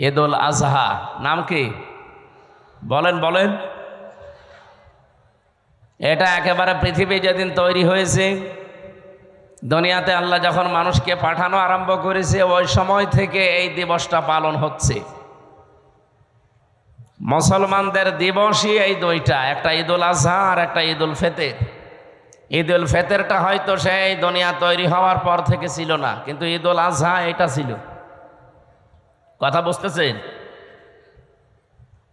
ঈদুল আজহা। নাম কি? বলেন বলেন। এটা একেবারে পৃথিবী যেদিন তৈরি হয়েছে, দুনিয়াতে আল্লাহ যখন মানুষকে পাঠানো আরম্ভ করেছে, ওই সময় থেকে এই দিবসটা পালন হচ্ছে। মুসলমানদের দিবসই এই দুইটা, একটা ঈদুল আজহা আর একটা ঈদুল ফিতর। ঈদুল ফিতরটা হয়তো সেই দুনিয়া তৈরি হওয়ার পর থেকে ছিল না, কিন্তু ঈদুল আজহা এটা ছিল। কথা বুঝতেছেন?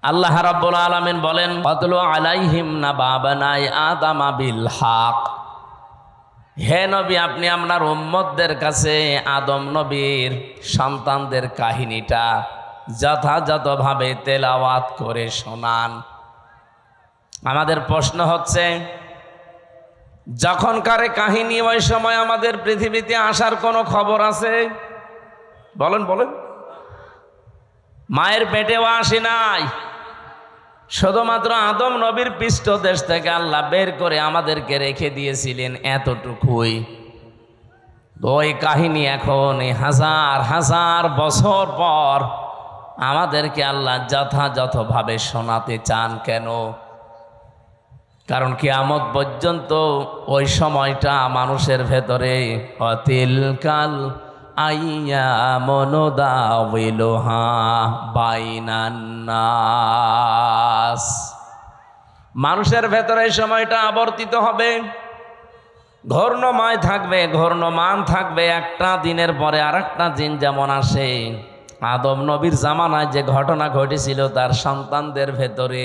আল্লাহ রাব্বুল আলামিন বলেন, ওয়াতলু আলাইহিম নাবা বানাই আদম বিল হক। হে নবী, আপনি আপনার উম্মতদের কাছে আদম নবীর সন্তানদের কাহিনীটা যথাযথভাবে তেলাওয়াত করে শোনান। আমাদের প্রশ্ন হচ্ছে, যখনকার কাহিনী, ওই সময় আমাদের পৃথিবীতে আসার কোনো খবর আছে? বলেন বলেন। মায়ের পেটেও আসে নাই, শুধুমাত্র আদম নবীর পৃষ্ঠদেশ থেকে আল্লাহ বের করে আমাদেরকে রেখে দিয়েছিলেন এতটুকুই। ওই কাহিনী এখন হাজার হাজার বছর পর আমাদেরকে আল্লাহ যথাযথভাবে শোনাতে চান কেন? কারণ কিয়ামত পর্যন্ত ওই সময়টা মানুষের ভেতরে অতিলকাল আইয়ামু নুদাউিলুহা বাইনান নাস। মানুষের ভেতরে এই সময়টা আবর্তিত হবে, ঘূর্ণময় থাকবে, ঘূর্ণমান থাকবে। একটা দিনের পরে আর একটা দিন যেমন আসে, আদম নবীর জামানায় যে ঘটনা ঘটেছিল তার সন্তানদের ভেতরে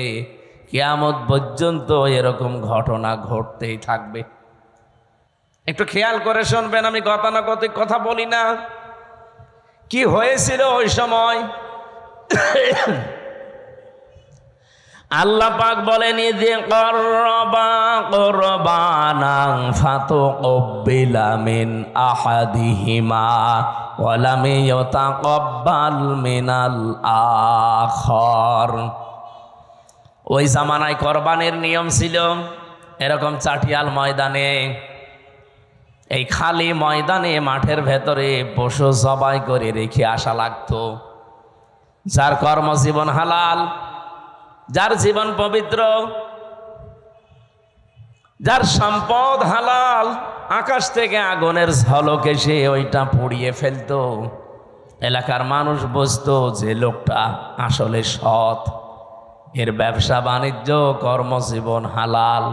কিয়ামত পর্যন্ত এরকম ঘটনা ঘটতেই থাকবে। একটু খেয়াল করে শুনবেন, আমি গতানুগতিক কথা বলি না। কি হয়েছিল ওই সময়? আল্লাহ পাক বলেন, ইযে ক্বাররাবা কুরবানান ফাতুকবিলা মিন আহাদিহিমা ওয়া লাম ইউতাকাব্বাল মিনাল আখার। ওই জামানায় কোরবানির নিয়ম ছিল এরকম চাটিয়াল ময়দানে, এই খালি ময়দানে মাঠের ভেতরে পশু জবাই করে রেখে আসা লাগতো। যার কর্মজীবন হালাল, যার জীবন পবিত্র, যার সম্পদ হালাল, আকাশ থেকে আগুনের ঝলক এসে ওইটা পুড়িয়ে ফেলতো। এলাকার মানুষ বুঝতো যে লোকটা আসলে সৎ, এর ব্যবসা বাণিজ্য কর্মজীবন হালাল।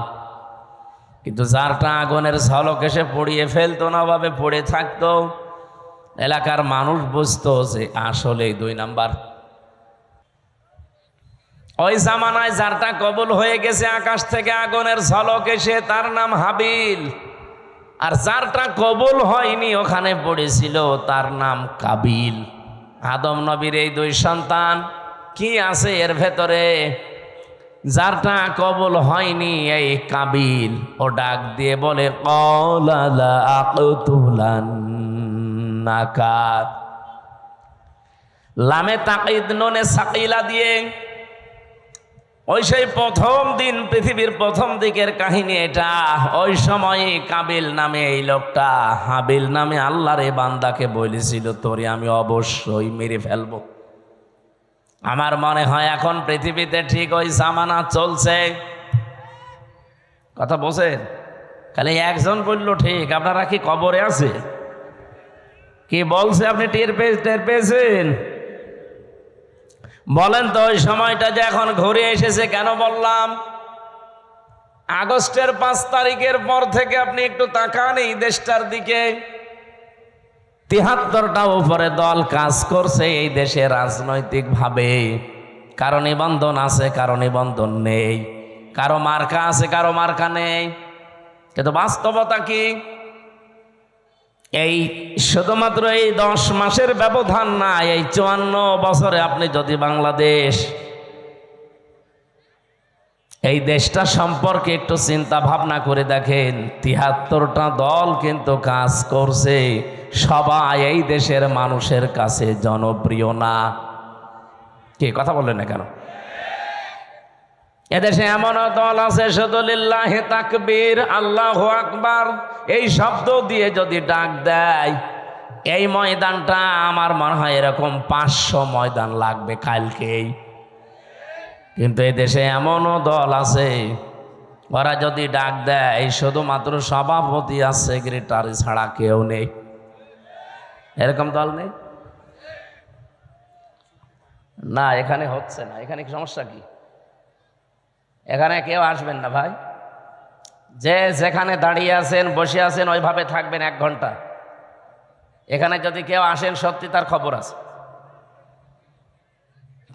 কিন্তু যারটা আগুনের ঝলক এসে পুড়িয়ে ফেলতো না, ভাবে পড়ে থাকতো, এলাকার মানুষ বুঝতো যে আসলে 2 নাম্বার। ওই জামানায় যারটা কবুল হয়ে গেছে আকাশ থেকে আগুনের ঝলক এসে, তার নাম হাবিল। আর যারটা কবুল হয়নি, ওখানে পড়েছিল, তার নাম কাবিল। আদম নবীর এই 2 সন্তান কি আছে এর ভেতরে? যারটা কবুল হয়নি এই কাবিল, ও ডাক দিয়ে বলে, ক্বালা লা আকতুলান্নাকা। লামে তাকিদ নুনে সাকিলা দিয়ে ওই সেই প্রথম দিন, পৃথিবীর প্রথম দিকের কাহিনী এটা। ওই সময় কাবিল নামে এই লোকটা হাবিল নামে আল্লাহর এই বান্দাকে বলেছিল, তোরে আমি অবশ্যই মেরে ফেলবো। আমার মনে হয় এখন পৃথিবীতে ঠিক ওই জামানা চলছে। কথা বলছেন? খালি একজন বললো ঠিক, আপনারা কি কবরে আছে? কি বলছে আপনি টের পেয়েছেন? বলেন তো, ওই সময়টা যে এখন ঘুরে এসেছে কেন বললাম? আগস্টের 5 তারিখের পর থেকে আপনি একটু তাকান এই দেশটার দিকে। 73টা উপরে দল কাজ করছে এই দেশে রাজনৈতিক ভাবে। কারো নিবন্ধন আছে, কারো নিবন্ধন নেই, কারো মার্কা আছে, কারো মার্কা নেই। কিন্তু বাস্তবতা কি? এই শুধুমাত্র এই 10 মাসের ব্যবধান না, এই 54 বছরে আপনি যদি বাংলাদেশ, এই দেশটা সম্পর্কে একটু চিন্তা ভাবনা করে দেখেন, 73টা দল কিন্তু কাজ করছে, সবাই এই দেশের মানুষের কাছে জনপ্রিয় না। কি কথা বললেন না কেন? এদেশে এমনও দল আছে শুধু লিল্লাহি তাকবীর, আল্লাহু আকবার এই শব্দ দিয়ে যদি ডাক দেয়, এই ময়দানটা আমার মনে হয় এরকম 500 ময়দান লাগবে কালকেই। কিন্তু এই দেশে এমনও দল আছে, ওরা যদি ডাক দেয় শুধুমাত্র সভাপতি আর সেক্রেটারি ছাড়া কেউ নেই। এরকম দল নেই না? এখানে হচ্ছে না। এখানে কি সমস্যা? কি এখানে কেউ আসবেন না ভাই? যে যেখানে দাঁড়িয়ে আছেন বসে আছেন ওইভাবে থাকবেন 1 ঘন্টা। এখানে যদি কেউ আসেন সত্যি তার খবর আছে।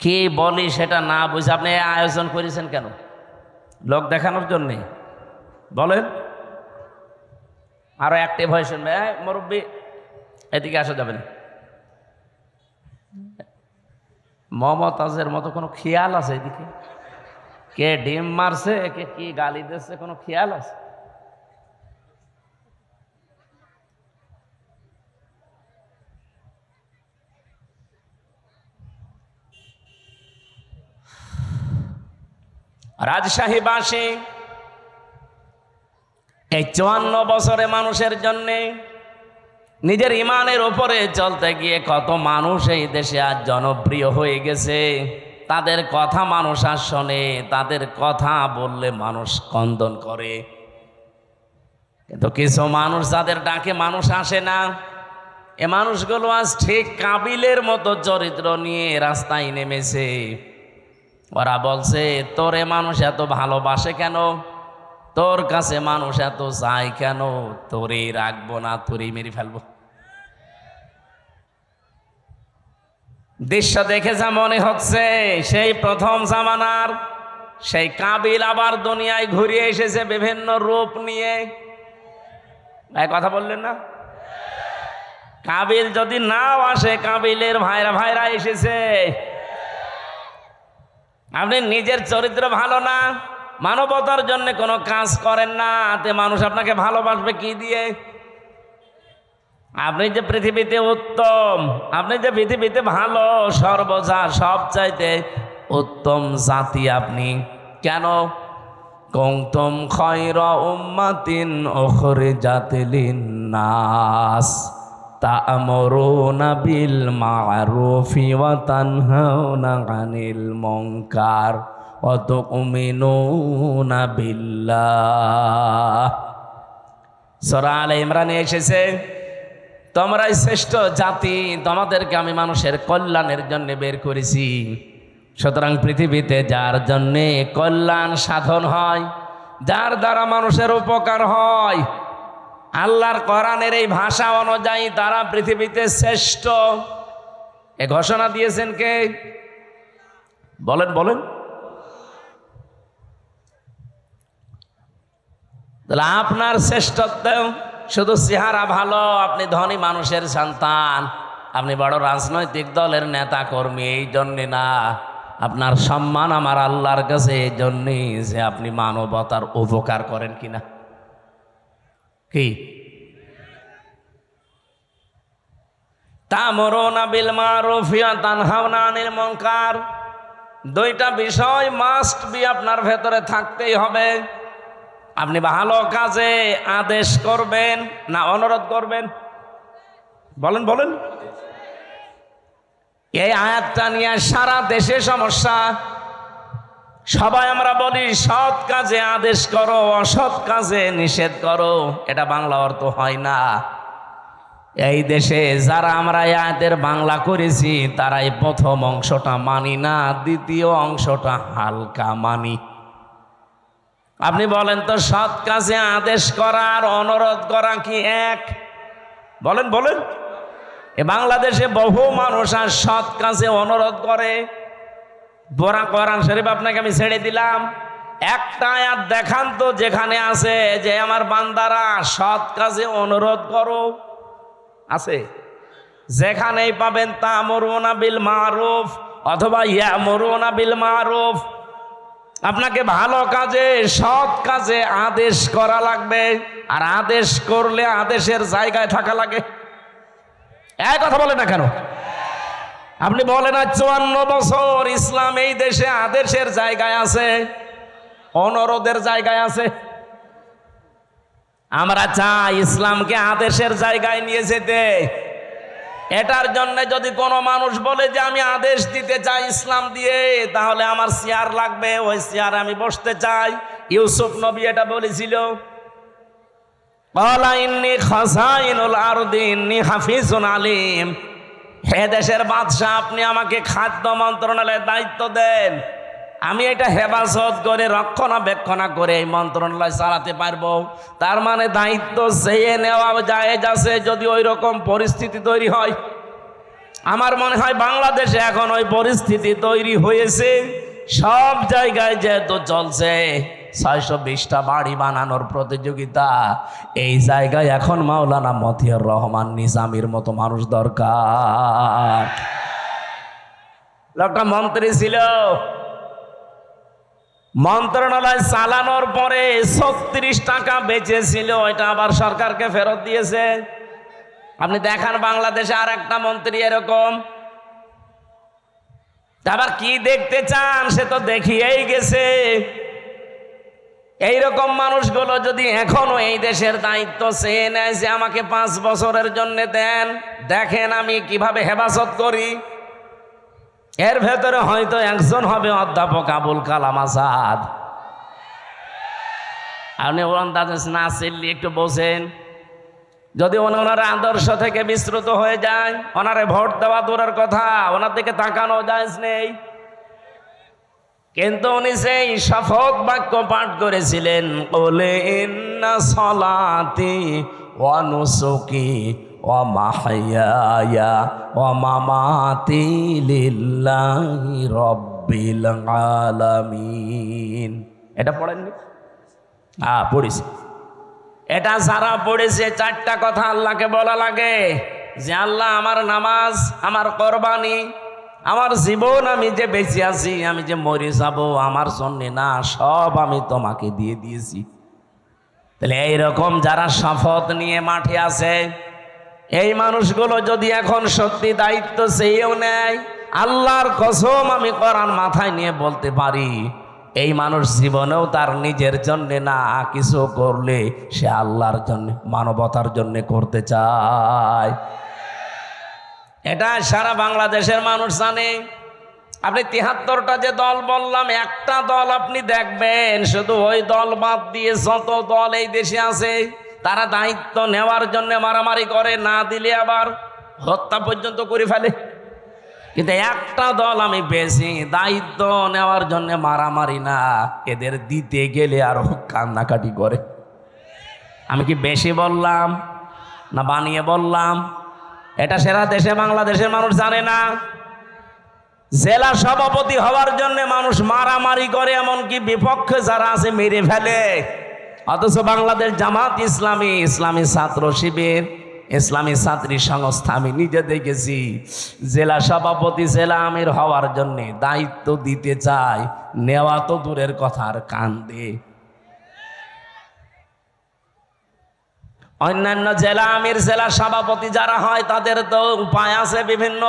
কি বলি সেটা না বুঝে আপনি আয়োজন করেছেন কেন? লোক দেখানোর জন্যে? বলেন। আরো অ্যাক্টিভ হয়ে শুনবে। মুরব্বী এদিকে আসা যাবে না। মমতাজের মতো কোনো খেয়াল আছে এদিকে? কে ডিম মারছে, কে কি গালি দিচ্ছে, কোনো খেয়াল আছে? রাজশাহীবাসী এই 54 বছরে মানুষের জন্যে নিজের ইমানের ওপরে চলতে গিয়ে কত মানুষ এই দেশে আজ জনপ্রিয় হয়ে গেছে। তাদের কথা মানুষ আর শোনে, তাদের কথা বললে মানুষ কন্দন করে। কিন্তু কিছু মানুষ যাদের ডাকে মানুষ আসে না, এ মানুষগুলো আজ ঠিক কাবিলের মতো চরিত্র নিয়ে রাস্তায় নেমেছে। ওরা বলছে তোরে মানুষ এত ভালোবাসে কেন, তোর কাছে মানুষ এত চায় কেন, তোরেই রাখবো না, তোরেই মেরে ফেলবো। দৃশ্য দেখে যা মনে হচ্ছে সেই প্রথম জামানার সেই কাবিল আবার দুনিয়ায় ঘুরে এসেছে বিভিন্ন রূপ নিয়ে। ভাই কথা বললেন না? কাবিল যদি নাও আসে, কাবিলের ভাইরা ভাইরা এসেছে। আপনি নিজের চরিত্র ভালো না, মানবতার জন্য কোনো কাজ করেন না, তে মানুষ আপনাকে ভালোবাসবে কি দিয়ে? আপনি যে পৃথিবীতে উত্তম, আপনি যে পৃথিবীতে ভালো, সর্বজা সবচাইতে উত্তম জাতি আপনি, কেন? কুনতুম খায়রা উম্মাতিন উখরিজাত লিন-নাস তা'মুরুনা বিল মা'রুফি ওয়া তানহাউনা আনিল মুনকার ওয়া তু'মিনুনা বিল্লাহ। সূরা আলে ইমরানে এসেছে তোমরাই শ্রেষ্ঠ জাতি, তোমাদেরকে আমি মানুষের কল্যাণের জন্য বের করেছি। সুতরাং পৃথিবীতে যার জন্যে কল্যাণ সাধন হয়, যার দ্বারা মানুষের উপকার হয়, আল্লাহর কোরআনের এই ভাষা অনুযায়ী তারা পৃথিবীতে শ্রেষ্ঠ। এ ঘোষণা দিয়েছেন কে? বলেন বলেন। তাহলে আপনার শ্রেষ্ঠত্ব শুধু চেহারা ভালো, আপনি ধনী মানুষের সন্তান, আপনি বড় রাজনৈতিক দলের নেতা কর্মী, এই জন্যে না। আপনার সম্মান আমার আল্লাহর কাছে এই জন্যেই যে আপনি মানবতার উপকার করেন কিনা। কি তা'মুরুনা বিল মা'রুফি ওয়া তানহাউনা আনিল মুনকার, দুইটা বিষয় মাস্ট বি আপনার ভেতরে থাকতেই হবে। আপনি ভালো কাজে আদেশ করবেন না অনুরোধ করবেন? বলেন বলেন। এই আয়াতটা নিয়ে সারা দেশে সমস্যা। সবাই আমরা বলি সৎ কাজে আদেশ করো, অসৎ কাজে নিষেধ করো। এটা বাংলা অর্থ হয় না। এই দেশে যারা আমরা এই আয়াতের বাংলা করেছি তারাই প্রথম অংশটা মানি না, দ্বিতীয় অংশটা হালকা মানি। আপনি বলেন তো সৎ কাজে আদেশ করা আর অনুরোধ করা কি এক? বলেন বলেন। এ বাংলাদেশে বহু মানুষ আর সৎ কাজে অনুরোধ করে। বড় কোরআন শরীফ আপনাকে আমি ছেড়ে দিলাম, একটা আয়াত দেখান তো যেখানে আছে যে আমার বান্দারা সৎ কাজে অনুরোধ করো। আছে? যেখানেই পাবেন তা'মুরুনা বিল মা'রুফ অথবা ইয়ামুরুনা বিল মা'রুফ, আপনাকে ভালো কাজে সৎ কাজে আদেশ করা লাগবে। আর আদেশ করলে আদেশের জায়গায় থাকা লাগে। এক কথা বলে না কেন? আপনি বলেন আর 54 বছর ইসলাম এই দেশে আদেশের জায়গায় আছে, অনুরোধের জায়গায় আছে। আমরা চাই ইসলামকে আদেশের জায়গায় নিয়ে যেতে। এটার জন্য যদি কোনো মানুষ বলে যে আমি আদেশ দিতে চাই ইসলাম দিয়ে, তাহলে আমার চেয়ার লাগবে, ওই চেয়ারে আমি বসতে চাই। ইউসুফ নবী এটা বলেছিল, ক্বালা ইন্নী খাযাইনুল আরদি ইন্নী হাফিজুন আলিম। হে দেশের বাদশা, আপনি আমাকে খাদ্য মন্ত্রণালয়ের দায়িত্ব দেন, আমি এটা হেফাজত করে রক্ষণাবেক্ষণা করে এই মন্ত্রণালয় চালাতে পারবো। তার মানে দায়িত্ব চেয়ে নেওয়া জায়েজ আছে যদি ওই রকম পরিস্থিতি তৈরি হয়। আমার মনে হয় বাংলাদেশে এখন ওই পরিস্থিতি তৈরি হয়েছে। সব জায়গায় যেহেতু চলছে 620টা বাড়ি বানানোর প্রতিযোগিতা, এই জায়গায় এখন মাওলানা মতিউর রহমান নিজামীর মতো মানুষ দরকার। লোকটা মন্ত্রী ছিল, মন্ত্রণালয় চালানোর পরে 36 টাকা বেঁচেছিল, ওইটা আবার সরকারকে ফেরত দিয়েছে। আপনি দেখান বাংলাদেশে আর একটা মন্ত্রী এরকম। আবার কি দেখতে চান, সে তো দেখিয়েই গেছে। এইরকম মানুষগুলো যদি এখনো এই দেশের দায়িত্ব চেয়ে নেয় যে আমাকে 5 বছরের জন্য দেন, দেখেন আমি কিভাবে হেফাজত করি। এর ভেতরে হয়তো একজন হবে অধ্যাপক আবুল কালাম আজাদ। আপনি না চিল্লি একটু বোঝেন। যদি ওনার আদর্শ থেকে বিস্মৃত হয়ে যায়, ওনারে ভোট দেওয়া দূরের কথা, ওনার দিকে তাকানো যায় নেই। কিন্তু উনি সেই শপথ বাক্য পাঠ করেছিলেন, ক্বালা ইন্না সলাতি ওয়া নুসুকি ওয়া মাহইয়ায়া ওয়া মামাতি লিল্লাহি রাব্বিল আলামিন। এটা পড়েননি? পড়েছি। এটা যারা পড়েছে 4টা কথা আল্লাহকে বলা লাগে যে আল্লাহ, আমার নামাজ, আমার কোরবানি, আমার জীবন, আমি যে বেঁচে আছি, আমি যে মরে যাব, আমার জন্য না, সব আমি তোমাকে দিয়ে দিয়েছি। তাহলে এইরকম যারা শপথ নিয়ে মাঠে আছে, এই মানুষগুলো যদি এখন সত্যি দায়িত্ব চেয়েও নেয়, আল্লাহর কসম আমি কোরআন মাথায় নিয়ে বলতে পারি, এই মানুষ জীবনেও তার নিজের জন্য না, কিছু করলে সে আল্লাহর জন্য, মানবতার জন্য করতে চায়। এটা সারা বাংলাদেশের মানুষ জানে। আপনি 73টা যে দল বললাম, একটা দল আপনি দেখবেন, শুধু ওই দল বাদ দিয়ে যত দল এই দেশে আছে, তারা দায়িত্ব নেওয়ার জন্য মারামারি করে, না দিলে আবার হত্যা পর্যন্ত করে ফেলে। কিন্তু একটা দল আমি পেয়েছি দায়িত্ব নেওয়ার জন্য মারামারি না, এদের দিতে গেলে আরো কান্নাকাটি করে। আমি কি বেশি বললাম না বানিয়ে বললাম? এটা সারা দেশে বাংলাদেশের মানুষ জানে না। জেলা সভাপতি হওয়ার জন্য মানুষ মারামারি করে, এমনকি বিপক্ষে যারা আছে মেরে ফেলে। অথচ বাংলাদেশ জামাত ইসলামী, ইসলামী ছাত্র শিবির, ইসলামী ছাত্রী সংস্থা, আমি নিজে দেখেছি, জেলা সভাপতি, জেলা আমির হওয়ার জন্য দায়িত্ব দিতে চায়, নেওয়া তো দূরের কথা, আর কান্দে। অন্যান্য জেলা আমির, জেলা সভাপতি যারা হয়, তাদের তো উপায় আছে বিভিন্ন,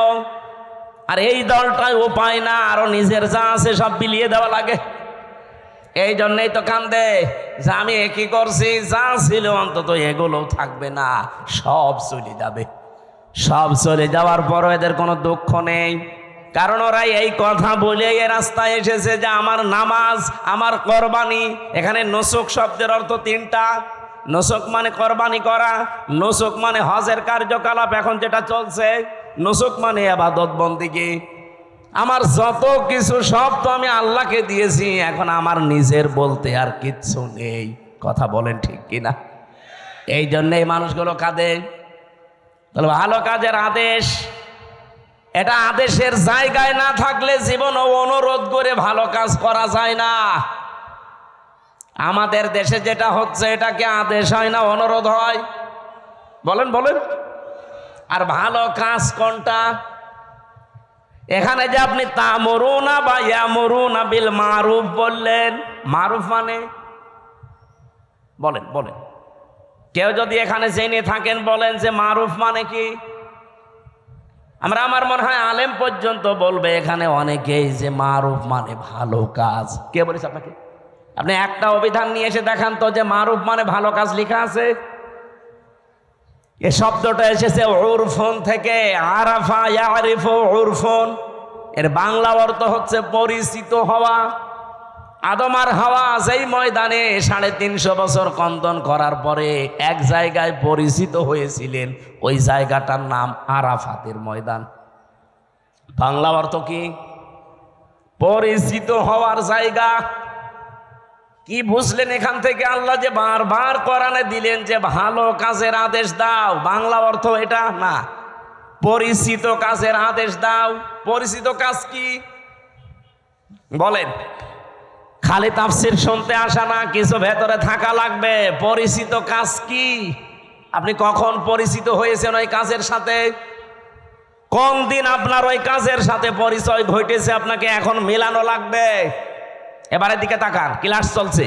আর এই দলটায় উপায় না, আরো নিজের যা আছে সব বিলিয়ে দেওয়া লাগে। এই জন্যই তো কান্দে যে আমি একই করছি, যা ছিল অন্তত এগুলো থাকবে না, সব চলে যাবে। সব চলে যাওয়ার পরও এদের কোনো দুঃখ নেই, কারণ ওরা এই কথা বলে এ রাস্তায় এসেছে যে আমার নামাজ, আমার কোরবানি। এখানে নুসুক শব্দের অর্থ 3টা। নুসুক মানে কোরবানি করা, নুসুক মানে হজের কার্যকলাপ এখন যেটা চলছে, নুসুক মানে ইবাদত বন্দেগী। আমার যত কিছু সব তো আমি আল্লাহকে দিয়েছি, এখন আমার নিজের বলতে আর কিচ্ছু নেই। কথা বলেন ঠিক কিনা? এই জন্য এই মানুষগুলো কাঁদে। তাহলে ভালো কাজের আদেশ, এটা আদেশের জায়গায় না থাকলে জীবন অনুরোধ করে ভালো কাজ করা যায় না। আমাদের দেশে যেটা হচ্ছে, এটাকে আদেশ হয় না, অনুরোধ হয়। বলেন বলেন। আর ভালো কাজ কোনটা? এখানে যে আপনি তা'মুরুনা বা ইয়ামুরুনা বিল মারুফ বললেন, মারুফ মানে বলেন বলেন, কেউ যদি এখানে জেনে থাকেন বলেন যে মারুফ মানে কি? আমার মনে হয় আলেম পর্যন্ত বলবে এখানে অনেকেই যে মারুফ মানে ভালো কাজ। কে বলেছে আপনাকে? আপনি একটা অভিধান নিয়ে এসে দেখান তো যে মারুফ মানে ভালো কাজ লেখা আছে। এ শব্দটা এসেছে উরফুন থেকে, আরাফা ইয়ারিফু উরফুন। এর বাংলা অর্থ হচ্ছে পরিচিত হওয়া। আদম আর হাওয়া যেই ময়দানে 350 বছর কন্দন করার পরে এক জায়গায় পরিচিত হয়েছিলেন, ওই জায়গাটার নাম আরাফাতের ময়দান। বাংলা অর্থ কি? পরিচিত হওয়ার জায়গা। কি বুঝলেন এখান থেকে? আল্লাহ যে বারবার কোরআনে দিলেন যে ভালো কাজের আদেশ দাও, বাংলা অর্থ এটা না, পরিচিত কাজের আদেশ দাও। পরিচিত কাজ কি বলেন? খালি তাফসীর শুনতে আসা না, কিছু ভেতরে থাকা লাগবে। পরিচিত কাজ কি? আপনি কখন পরিচিত হয়েছেন ওই কাজের সাথে? কোন দিন আপনার ওই কাজের সাথে পরিচয় ঘটেছে, আপনাকে এখন মেলানো লাগবে। এবারের দিকে তাকান, ক্লাস চলছে।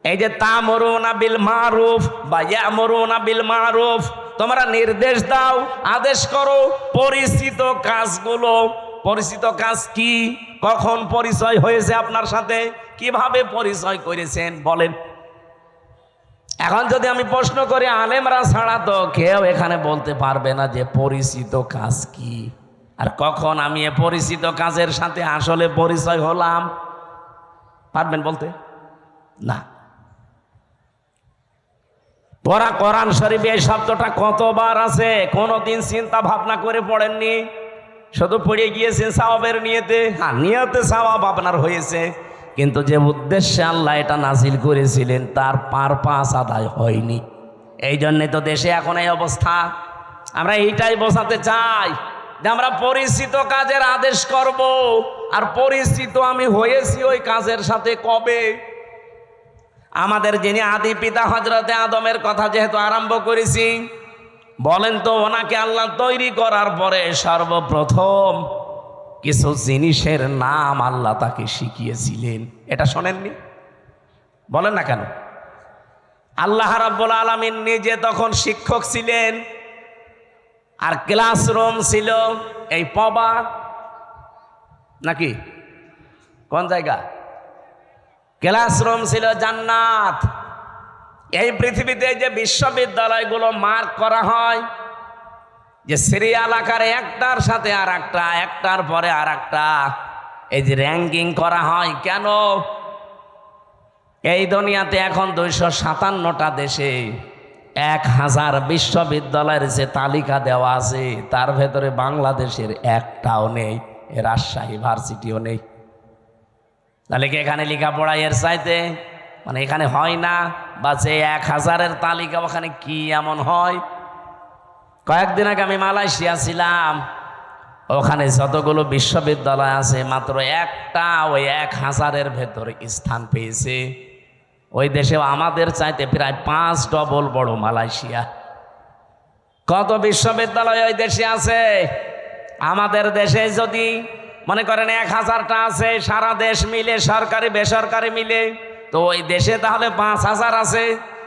এই যে তা'মুরুনা বিল মারুফ বা ইয়া'মুরুনা বিল মারুফ, তোমরা নির্দেশ দাও, আদেশ করো পরিচিত কাজগুলো। পরিচিত কাজ কি? কখন পরিচয় হয়েছে আপনার সাথে? কিভাবে পরিচয় করেছেন বলেন? এখন যদি আমি প্রশ্ন করি, আলেমরা ছাড়া তো কেউ এখানে বলতে পারবে না যে পরিচিত কাজ কি, আর কখন আমি এ পরিচিত কাজের সাথে আসলে পরিচয় হলাম। পারবেন বলতে? না। পড়া কোরআন শরীফে এই শব্দটা কতবার আছে কোনদিন চিন্তা ভাবনা করে পড়েননি? শুধু পড়ে গিয়েছেন সওয়াবের নিয়তে। হ্যাঁ, নিয়তে সওয়াব আপনার হয়েছে, কিন্তু যে উদ্দেশ্যে আল্লাহ এটা নাজিল করেছিলেন তার পারপাস আদায় হয়নি। এই জন্যে তো দেশে এখন এই অবস্থা। আমরা এইটাই বোঝাতে চাই যে আমরা পরিচিত কাজের আদেশ করব, আর পরিচিত আমি হয়েছি ওই কাজের সাথে কবে? আমাদের যিনি আদি পিতা হযরতে আদমের কথা যেহেতু আরম্ভ করেছি, বলেন তো ওনাকে আল্লাহ তৈরি করার পরে সর্বপ্রথম কিছু জিনিসের নাম আল্লাহ তাকে শিখিয়েছিলেন। এটা শোনেননি? বলেন না কেন? আল্লাহ রাব্বুল আলামিন নিজে তখন শিক্ষক ছিলেন, আর ক্লাসরুম ছিল এই পবা, নাকি কোন জায়গা? ক্লাসরুম ছিল জান্নাত। এই পৃথিবীতে যে বিশ্ববিদ্যালয়গুলো মার্ক করা হয়, যে সিরিয়াল আকারে একটার সাথে আর একটা, একটার পরে আর একটা, এই যে র্যাঙ্কিং করা হয়, কেন? এই দুনিয়াতে এখন 257টা দেশে 1000 বিশ্ববিদ্যালয়ের যে তালিকা দেওয়া আছে, তার ভেতরে বাংলাদেশের একটাও নেই, রাজশাহী ভার্সিটিও নেই। তাহলে কি এখানে লেখাপড়া এর চাইতে মানে এখানে হয় না? বা যে 1000-এর তালিকা ওখানে কি এমন হয়? কয়েকদিন আগে আমি মালয়েশিয়া ছিলাম, ওখানে যতগুলো বিশ্ববিদ্যালয় আছে মাত্র একটা ওই 1000-এর ভেতরে স্থান পেয়েছে। ওই দেশেও আমাদের চাইতে প্রায় 5 ডবল বড় মালয়েশিয়া। কত বিশ্ববিদ্যালয় ওই দেশে আছে? আমাদের দেশে যদি মনে করেন 1000টা আছে, সারা দেশ মিলে, সরকারি বেসরকারি মিলে, তো ওই দেশে তাহলে 5000 আছে,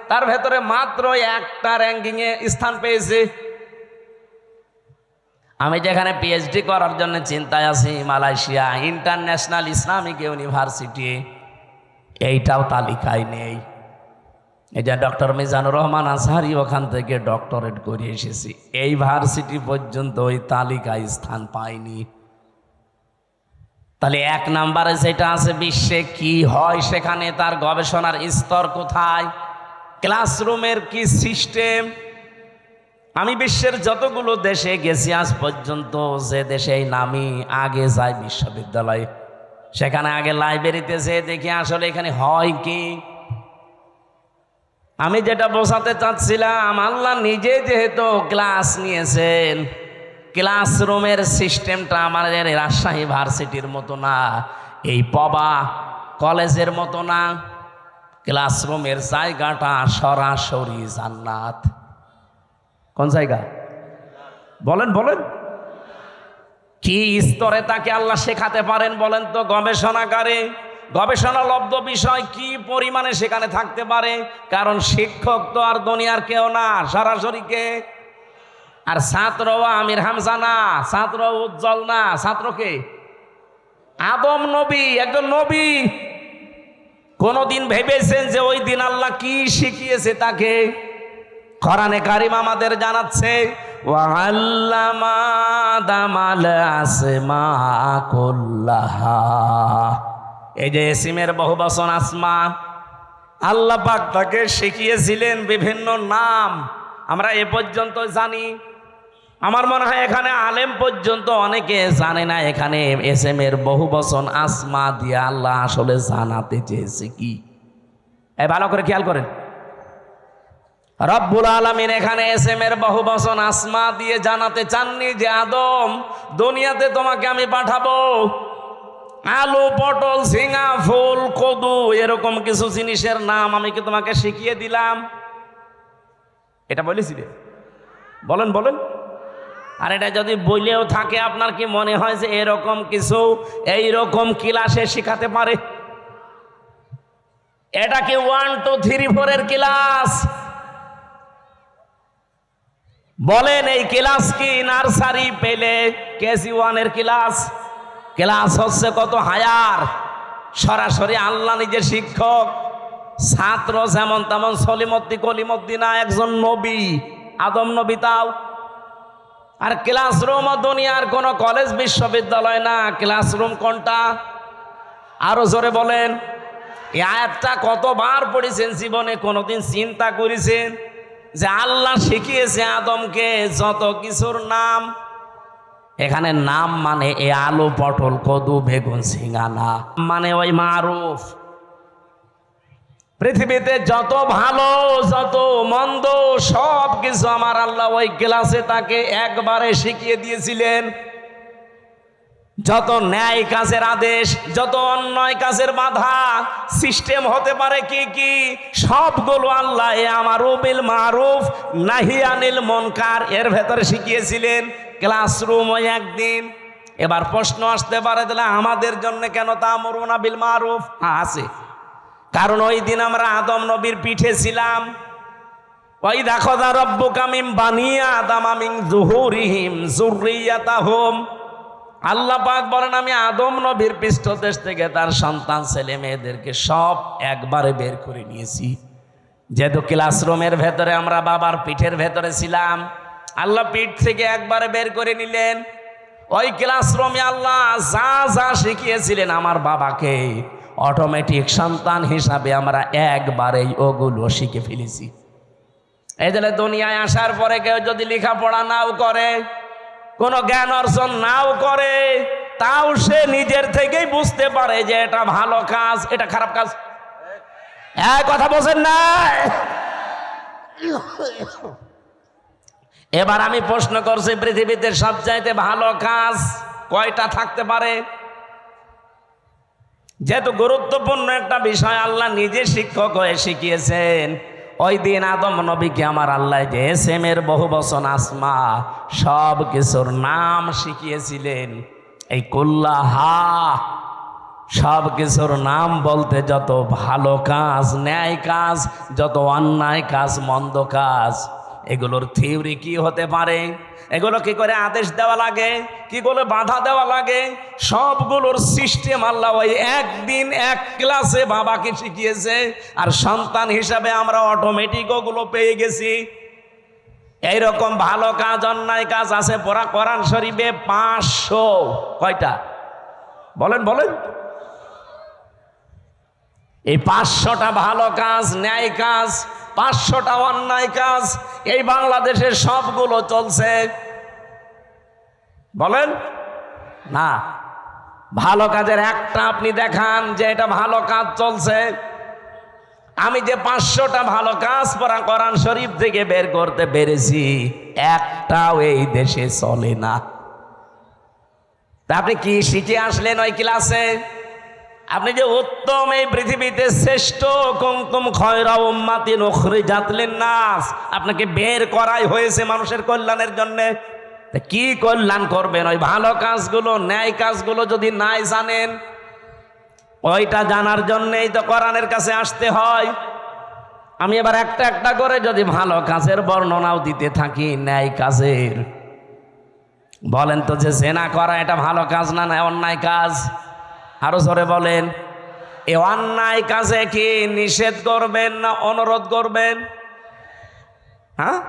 তার ভেতরে মাত্র একটা র্যাঙ্কিংয়ে স্থান পেয়েছে। আমি যেখানে পিএইচডি করার জন্য চিন্তায় আছি, মালয়েশিয়া ইন্টারন্যাশনাল ইসলামিক ইউনিভার্সিটি, এইটাও তালিকায় নেই। এই যে ডক্টর মিজানুর রহমান আজহারি ওখান থেকে ডক্টরেট করে এসেছি, এই ভার্সিটি পর্যন্ত ওই তালিকায় স্থান পায়নি। তাহলে 1 নম্বরে যেটা আছে বিশ্বে কি হয় সেখানে তার গবেষণার স্তর কোথায়, ক্লাসরুমের কি সিস্টেম। আমি বিশ্বের যতগুলো দেশে গেছি আজ পর্যন্ত, যে দেশে নামি আগে যাই বিশ্ববিদ্যালয়ে, সেখানে আগে লাইব্রেরিতে যেয়ে দেখি আসলে এখানে হয় কি। আমি যেটা বোঝাতে চাচ্ছিলাম, আল্লাহ নিজে যেহেতু ক্লাস নিয়েছেন, ক্লাসরুমের সিস্টেমটা আমাদের রাজশাহী ভার্সিটির মতো না, এই পবা কলেজের মতো না। ক্লাসরুমের জায়গাটা সরাসরি জান্নাত। কোন জায়গা বলেন? বলেন কি স্তরে তাকে আল্লাহ শেখাতে পারেন বলেন তো? গবেষণাগারে গবেষণালব্ধ বিষয় কি পরিমাণে সেখানে থাকতে পারে, কারণ শিক্ষক তো আর দুনিয়ার কেউ না, সরাসরি কে? আর ছাত্রও আমির হামজা না, ছাত্র উজ্জ্বল না, ছাত্রকে আদম নবী, একজন নবী। কোনদিন ভেবেছেন যে ওই দিন আল্লাহ কি শিখিয়েছে তাকে? কোরআনে কারিম আমাদের জানাচ্ছে ওয়াল্লামা আদামাল আসমা কুল্লাহা। এই যে ইসমের বহুবচন আসমা, আল্লাহ পাক তাকে শিখিয়েছিলেন বিভিন্ন নাম। আমরা এ পর্যন্ত জানি, আমার মনে হয় এখানে আলেম পর্যন্ত অনেকে জানে না এখানে এসএমের বহুবচন আসমা দিয়ে আল্লাহ আসলে জানাতে চেয়েছে কি। এই ভালো করে খেয়াল করেন, রব্বুল আলামিন এখানে এসএমের বহুবচন আসমা দিয়ে জানাতে চাননি যে আদম, দুনিয়াতে তোমাকে আমি পাঠাবো, আলু, পটল, ঝিঙা, ফুল, কদু এরকম কিছু জিনিসের নাম আমি কি তোমাকে শিখিয়ে দিলাম? এটা বলেছি রে? বলেন বলেন। আর এটা যদি বইলেও থাকে, আপনার কি মনে হয় যে এরকম কিছু এইরকম ক্লাসে শিখাতে পারে? এটা কি 1 2 3 4 এর ক্লাস? বলেন এই ক্লাস কি নার্সারি পেলে কেজি 1 এর ক্লাস? ক্লাস হচ্ছে কত হায়ার, সরাসরি আল্লাহ নিজের শিক্ষক, ছাত্র যেমন তেমন সলিমদ্দি কলিমদ্দি না, একজন নবী, আদম নবী। তাও আর ক্লাসরুম দুনিয়ার কোন কলেজ বিশ্ববিদ্যালয় না। ক্লাসরুম কোনটা? আরো জোরে বলেন। এই আয়াতটা কতবার পড়েছেন জীবনে? কোনোদিন চিন্তা করেছেন যে আল্লাহ শিখিয়েছে আদমকে যত কিছুর নাম? এখানে নাম মানে এ আলু, পটল, কদু, বেগুন, ঝিঙা না, মানে ওই মারুফ। পৃথিবীতে যত ভালো যত মন্দ সব কিছু আমার আল্লাহ ওই ক্লাসে তাকে একবারে শিখিয়ে দিয়েছিলেন। যত ন্যায় কাজের আদেশ, যত অন্যায় কাজের বাধা, সিস্টেম হতে পারে কি কি, সবগুলো আল্লাহ এ আমারু বিল মারুফ নাহি আনিল মুনকার এর ভেতরে শিখিয়েছিলেন। ক্লাসরুম ওই একদিন। এবার প্রশ্ন আসতে পারে, তাহলে আমাদের জন্য কেন তা'মুরুনা বিল মারুফ? আছে, কারণ ওই দিন আমরা আদম নবীর পিঠে ছিলাম। ওই দেখো দা রব্বুকা মিন বানি আদম মিন যুহুরিহিম যুররিয়াতাহুম। আল্লাহ পাক বলেন আমি আদম নবীর পৃষ্ঠদেশ থেকে তার সন্তান ছেলে মেয়েদেরকে সব একবারে বের করে নিয়েছি। যেহেতু ক্লাসরুমের ভেতরে আমরা বাবার পিঠের ভেতরে ছিলাম, আল্লাহ পিঠ থেকে একবারে বের করে নিলেন। ওই ক্লাসরুমে আল্লাহ যা যা শিখিয়েছিলেন আমার বাবাকে, অটোমেটিক সন্তান হিসাবে আমরা একবারেই ওগুলো শিখে ফেলেছি। এই জন্য দুনিয়ায় আসার পরে কেউ যদি লেখাপড়া নাও করে, কোনো জ্ঞান অর্জন নাও করে, তাও সে নিজের থেকেই বুঝতে পারে যে এটা ভালো কাজ, এটা খারাপ কাজ। এক কথা বলছেন না? এবার আমি প্রশ্ন করছি, পৃথিবীতে সবচাইতে ভালো কাজ কয়টা থাকতে পারে? যেহেতু গুরুত্বপূর্ণ একটা বিষয় আল্লাহ নিজে শিক্ষক হয়ে শিখিয়েছেন, ওই দিন আদম নবীকে আমার আল্লাহ যে এসএমের বহুবচন আসমা সব কিছুর নাম শিখিয়েছিলেন। এই কুল্লাহা সব কিছুর নাম বলতে যত ভালো কাজ, ন্যায় কাজ, যত অন্যায় কাজ, মন্দ কাজ, এগুলোর থিওরি কি হতে পারে, এগুলো কি করে আদেশ দেওয়া লাগে, কি করে বাধা দেওয়া লাগে, সবগুলোর সিস্টেম আল্লাহ ওই একদিন এক ক্লাসে বাবাকে শিখিয়েছে। আর সন্তান হিসাবে আমরা অটোমেটিক ওগুলো পেয়ে গেছি। এইরকম ভালো কাজ অন্যায় কাজ আছে পড়া কোরআন শরীফে 500। কয়টা বলেন বলেন? এই 500টা ভালো কাজ, ন্যায় কাজ, 500টা অন্যায় কাজ এই বাংলাদেশের সবগুলো চলছে। বলেন না, ভালো কাজের একটা আপনি দেখান যে এটা ভালো কাজ চলছে। আমি যে 500টা ভালো কাজ পড়া কোরআন শরীফ থেকে বের করতে পেরেছি, একটাও এই দেশে চলে না। তা আপনি কি শিখে আসলেন ওই ক্লাসে? আপনি যে উত্তম এই পৃথিবীতে শ্রেষ্ঠ কুনতুম খায়রা উম্মাতিন উখরিজাত লিন-নাস, আপনাকে বের করাই হয়েছে মানুষের কল্যাণের জন্য। কি কল্যাণ করবেন? ওই ভালো কাজগুলো, ন্যায় কাজগুলো যদি নাই জানেন, ওইটা জানার জন্যই তো কোরআনের কাছে আসতে হয়। আমি এবার একটা একটা করে যদি ভালো কাজের বর্ণনাও দিতে থাকি, ন্যায় কাজের, বলেন তো যে জেনা করা এটা ভালো কাজ না না অন্যায় কাজ? আরো জোরে বলেন। এই অন্যায় কাজে কি নিষেধ করবেন না অনুরোধ করবেন? হ্যাঁ,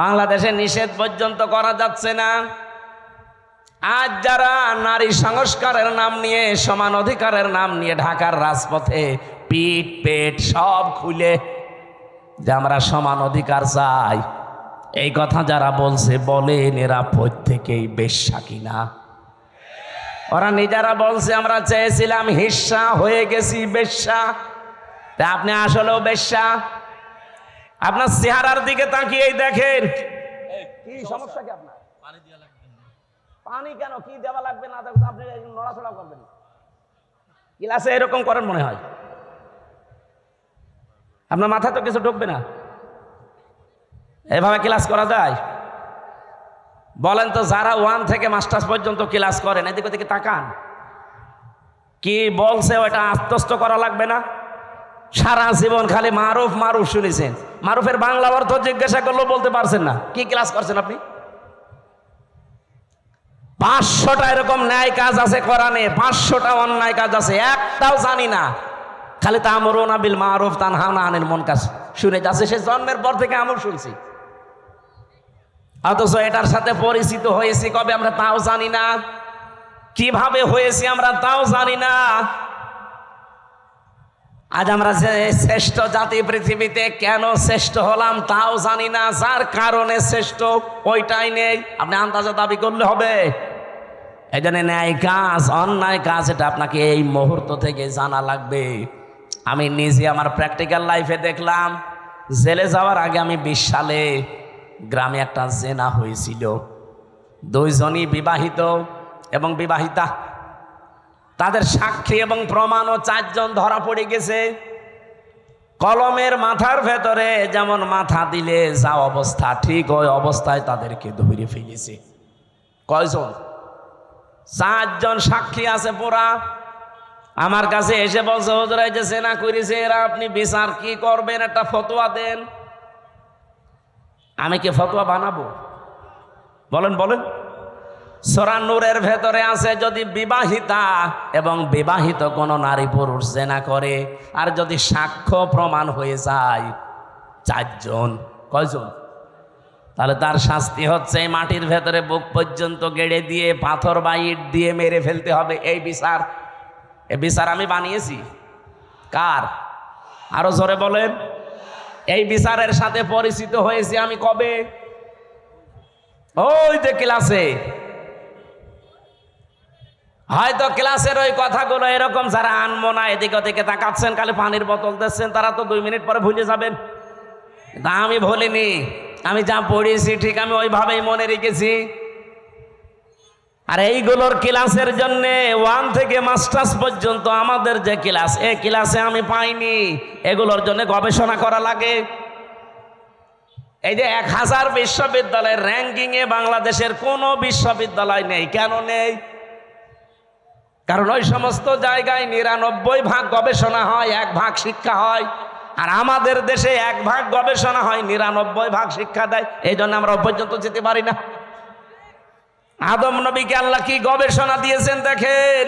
বাংলাদেশে নিষেধ পর্যন্ত করা যাচ্ছে না। আজ যারা নারী সংস্কারের নাম নিয়ে, সমান অধিকারের নাম নিয়ে ঢাকার রাজপথে পিঠ পেট সব খুলে যে আমরা সমান অধিকার চাই, এই কথা যারা বলছে বলেন এরা প্রত্যেকেই বেশ্যা কিনা? ওরা নিজেরা বলছে আমরা চেয়েছিলাম হিস্সা, হয়ে গেছি বেশ্যা। তা আপনি আসলেও বেশ্যা? আপনার চেহারার দিকে তাকিয়েই দেখেন। কি সমস্যা কি আপনার? পানি কেন? কি দেওয়া লাগবে না? আপনি নড়াচড়া করবেন, ক্লাসে এরকম করেন মনে হয়। আপনার মাথা তো কিছু ঢুকবে না, এভাবে ক্লাস করা যায়? বলেন তো, যারা 1 থেকে মাস্টার্স পর্যন্ত ক্লাস করেন, এদিকে ওদিকে তাকান, কি বলছে ওটা আত্মস্থ করা লাগবে না? সারা জীবন খালি মারুফ মারুফ শুনেছেন, মারুফের বাংলা অর্থ জিজ্ঞাসা করলেও বলতে পারছেন না। কি ক্লাস করছেন আপনি? 500টা এরকম ন্যায় কাজ আছে কোরআনে, 500টা অন্যায় কাজ আছে, একটাও জানি না। খালি তা'মুরুনা বিল মারুফ তানহাউনা আনিল মুনকার শুনে যাচ্ছে, সে জন্মের পর থেকে আমল শুনছি, অথচ এটার সাথে পরিচিত হয়েছি কবে আমরা তাও জানি না, কিভাবে হয়েছি আমরা তাও জানি না। আজ আমরা যে শ্রেষ্ঠ জাতি পৃথিবীতে, কেন শ্রেষ্ঠ হলাম তাও জানি না, যার কারণে শ্রেষ্ঠ ওইটাই নেই। আপনি আন্দাজে দাবি করলে হবে? এই জন্য ন্যায় কাজ অন্যায় কাজ এটা আপনাকে এই মুহূর্ত থেকে জানা লাগবে। আমি নিজে আমার প্র্যাকটিক্যাল লাইফে দেখলাম, জেলে যাওয়ার আগে আমি 20 সালে গ্রামে একটা জেনা হয়েছিল। 2 জনই বিবাহিত এবং বিবাহিতা, তাদের সাক্ষী এবং প্রমাণও 4 জন ধরা পড়ে গেছে। কলমের মাথার ভেতরে যেমন মাথা দিলে যা অবস্থা, ঠিক ওই অবস্থায় তাদেরকে ধরে ফেলেছে। কয়জন? 4 জন সাক্ষী আছে পুরা। আমার কাছে এসে বলছে, হুজুর এই যে জেনা করেছে এরা, আপনি বিচার কি করবেন, একটা ফতোয়া দেন। আমি কি ফতোয়া বানাবো? বলেন বলেন। সূরা নূরের ভেতরে আছে, যদি বিবাহিতা এবং বিবাহিত কোন নারী পুরুষ জেনা করে, আর যদি সাক্ষ্য প্রমাণ হয়ে যায় 4 জন, কয়জন? তাহলে তার শাস্তি হচ্ছে মাটির ভেতরে বুক পর্যন্ত গেড়ে দিয়ে পাথর বা ইট দিয়ে মেরে ফেলতে হবে। এই বিচার, এই বিচার আমি বানিয়েছি। কার? আরো জোরে বলেন। এই বিচারের সাথে পরিচিত হয়েছি আমি কবে? ওই যে ক্লাসে। হয়তো ক্লাসের ওই কথাগুলো এরকম যারা আনবো না, এদিকে ওদিকে তাকাচ্ছেন, খালি পানির বোতল দিচ্ছেন, তারা তো 2 মিনিট পরে ভুলে যাবেন। তা আমি ভুলিনি, আমি যা পড়েছি ঠিক আমি ওইভাবেই মনে রেখেছি। আর এইগুলোর ক্লাসের জন্যে 1 থেকে মাস্টার্স পর্যন্ত আমাদের যে ক্লাস, এই ক্লাসে আমি পাইনি। এগুলোর জন্য গবেষণা করা লাগে। এই যে 1000 বিশ্ববিদ্যালয়ের র্যাঙ্কিংয়ে বাংলাদেশের কোনো বিশ্ববিদ্যালয় নেই। কেন নেই? কারণ ওই সমস্ত জায়গায় 99% গবেষণা হয়, 1% শিক্ষা হয়। আর আমাদের দেশে 1% গবেষণা হয়, 99% শিক্ষা দেয়। এই জন্য আমরা পর্যন্ত যেতে পারি না। আদম নবীকে আল্লাহ কি গবেষণা দিয়েছেন দেখেন,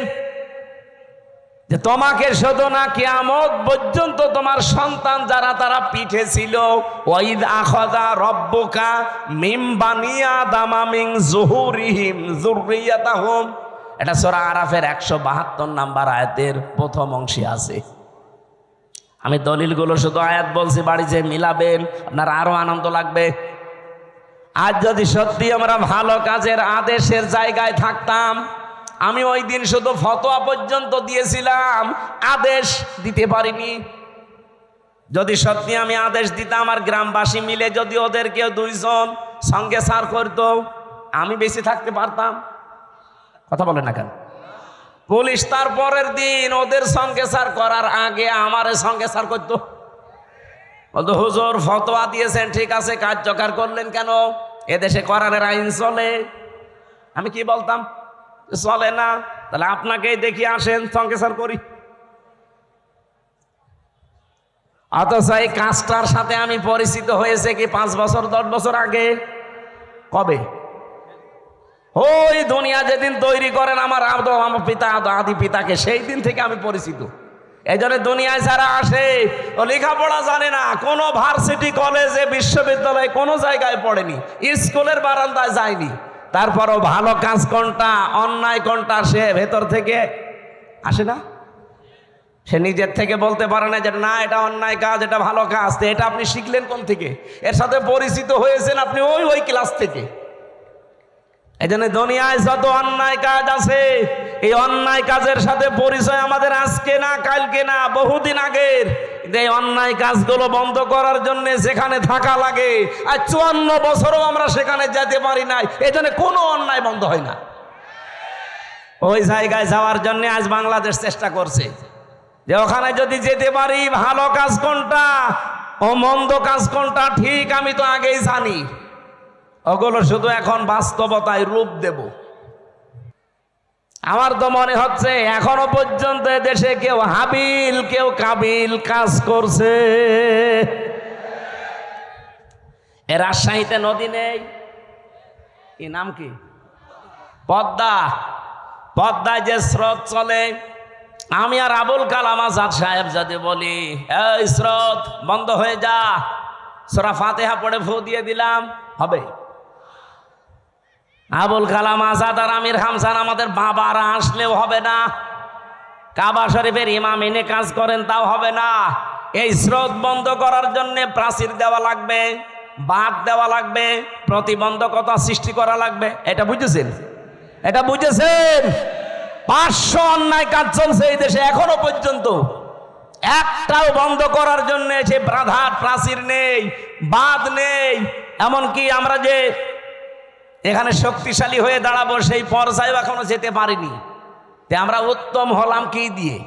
যে তোমাকে শুধু না কিয়ামত পর্যন্ত তোমার সন্তান যারা তারা পিঠে ছিল, ওয়াইদ আখাযা রব্বুকা মিন বানি আদামা মিন যুহুরিহিম যুররিয়াতাহুম, এটা সূরা আরাফের 172 নম্বর আয়াতের প্রথম অংশে আছে। আমি দলিলগুলো শুধু আয়াত বলছি, বাড়ি যে মিলাবেন আপনার আরো আনন্দ লাগবে। আজ যদি সত্যি আমরা ভালো কাজের আদেশের জায়গায় থাকতাম, আমি ওই দিন শুধু ফতোয়া পর্যন্ত দিয়েছিলাম, আদেশ দিতে পারিনি। যদি সত্যি আমি আদেশ দিতাম, আর গ্রামবাসী মিলে যদি ওদেরকে 2 জন সঙ্গে সার করতো, আমি বেশি থাকতে পারতাম। কথা বলেন না কেন? পুলিশ তার পরের দিন ওদের সঙ্গে সার করার আগে আমার সঙ্গে সার করতো। বলতো, হুজুর ফতোয়া দিয়েছেন ঠিক আছে, কার্যকর করলেন কেন? এদেশে কোরআনের আইন চলে। আমি কি বলতাম? চলে না, তাহলে আপনাকেই দেখি আসেন সঙ্গে সার করি। অথচ এই কাজটার সাথে আমি পরিচিত হয়েছে কি 5 বছর 10 বছর আগে। কবে? ওই দুনিয়া যেদিন তৈরি করেন আমার পিতা আদি পিতাকে, সেই দিন থেকে আমি পরিচিত। এই জন্য দুনিয়ায় যারা আসে ও লেখাপড়া জানে না, কোনো ভার্সিটি কলেজে বিশ্ববিদ্যালয়ে কোনো জায়গায় পড়েনি, স্কুলের বারান্দায় যায়নি, তারপরও ভালো কাজ কোনটা অন্যায় কোনটা সে ভেতর থেকে আসে না। সে নিজের থেকে বলতে পারে না যে না এটা অন্যায় কাজ এটা ভালো কাজ। তো এটা আপনি শিখলেন কোন থেকে? এর সাথে পরিচিত হয়েছেন আপনি ওই ক্লাস থেকে। এই জন্য দুনিয়ায় যত অন্যায় কাজ আছে এই অন্যায় কাজের সাথে পরিচয় আমাদের আজকে না কালকে না বহুদিন আগের। এই অন্যায় কাজগুলো বন্ধ করার জন্য যেখানে থাকা লাগে আর 54 বছরও আমরা সেখানে যেতে পারি নাই, এই জন্য কোনো অন্যায় বন্ধ হয় না। ওই জায়গায় যাওয়ার জন্য আজ বাংলাদেশ চেষ্টা করছে যে ওখানে যদি যেতে পারি ভালো কাজ কোনটা ও মন্দ কাজ কোনটা ঠিক আমি তো আগেই জানি, ওগুলো শুধু এখন বাস্তবতায় রূপ দেব। আমার তো মনে হচ্ছে এখনো পর্যন্ত দেশে কেউ হাবিল কেউ কাবিল কাজ করছে। এ রাজশাহীতে নদী নেই, কি নাম কি পদ্মা, পদ্মায় যে স্রোত চলে, আমি আর আবুল কালাম আজাদ সাহেব যদি বলি এই স্রোত বন্ধ হয়ে যা, সূরা ফাতিহা পড়ে ফু দিয়ে দিলাম, হবে? আবুল কালাম আজাদ আর আমির হামজান আমাদের বাবারা আসলেও হবে না, কাবা শরীফের ইমাম এনে কাজ করেন তাও হবে না। এই স্রোত বন্ধ করার জন্য প্রাচীর দেওয়া লাগবে, বাঁধ দেওয়া লাগবে, প্রতিবন্ধকতা সৃষ্টি করা লাগবে। এটা বুঝেছেন? এটা বুঝেছেন? 500 অন্যায় কাজ চলছে এই দেশে এখনো পর্যন্ত, একটাও বন্ধ করার জন্য সে বাধার প্রাচীর নেই, বাঁধ নেই। এমনকি আমরা যে এখানে শক্তিশালী হয়ে দাঁড়াবো সেই পর্যায়ে এখনো যেতে পারিনি। আমরা উত্তম হলাম কি দিয়ে?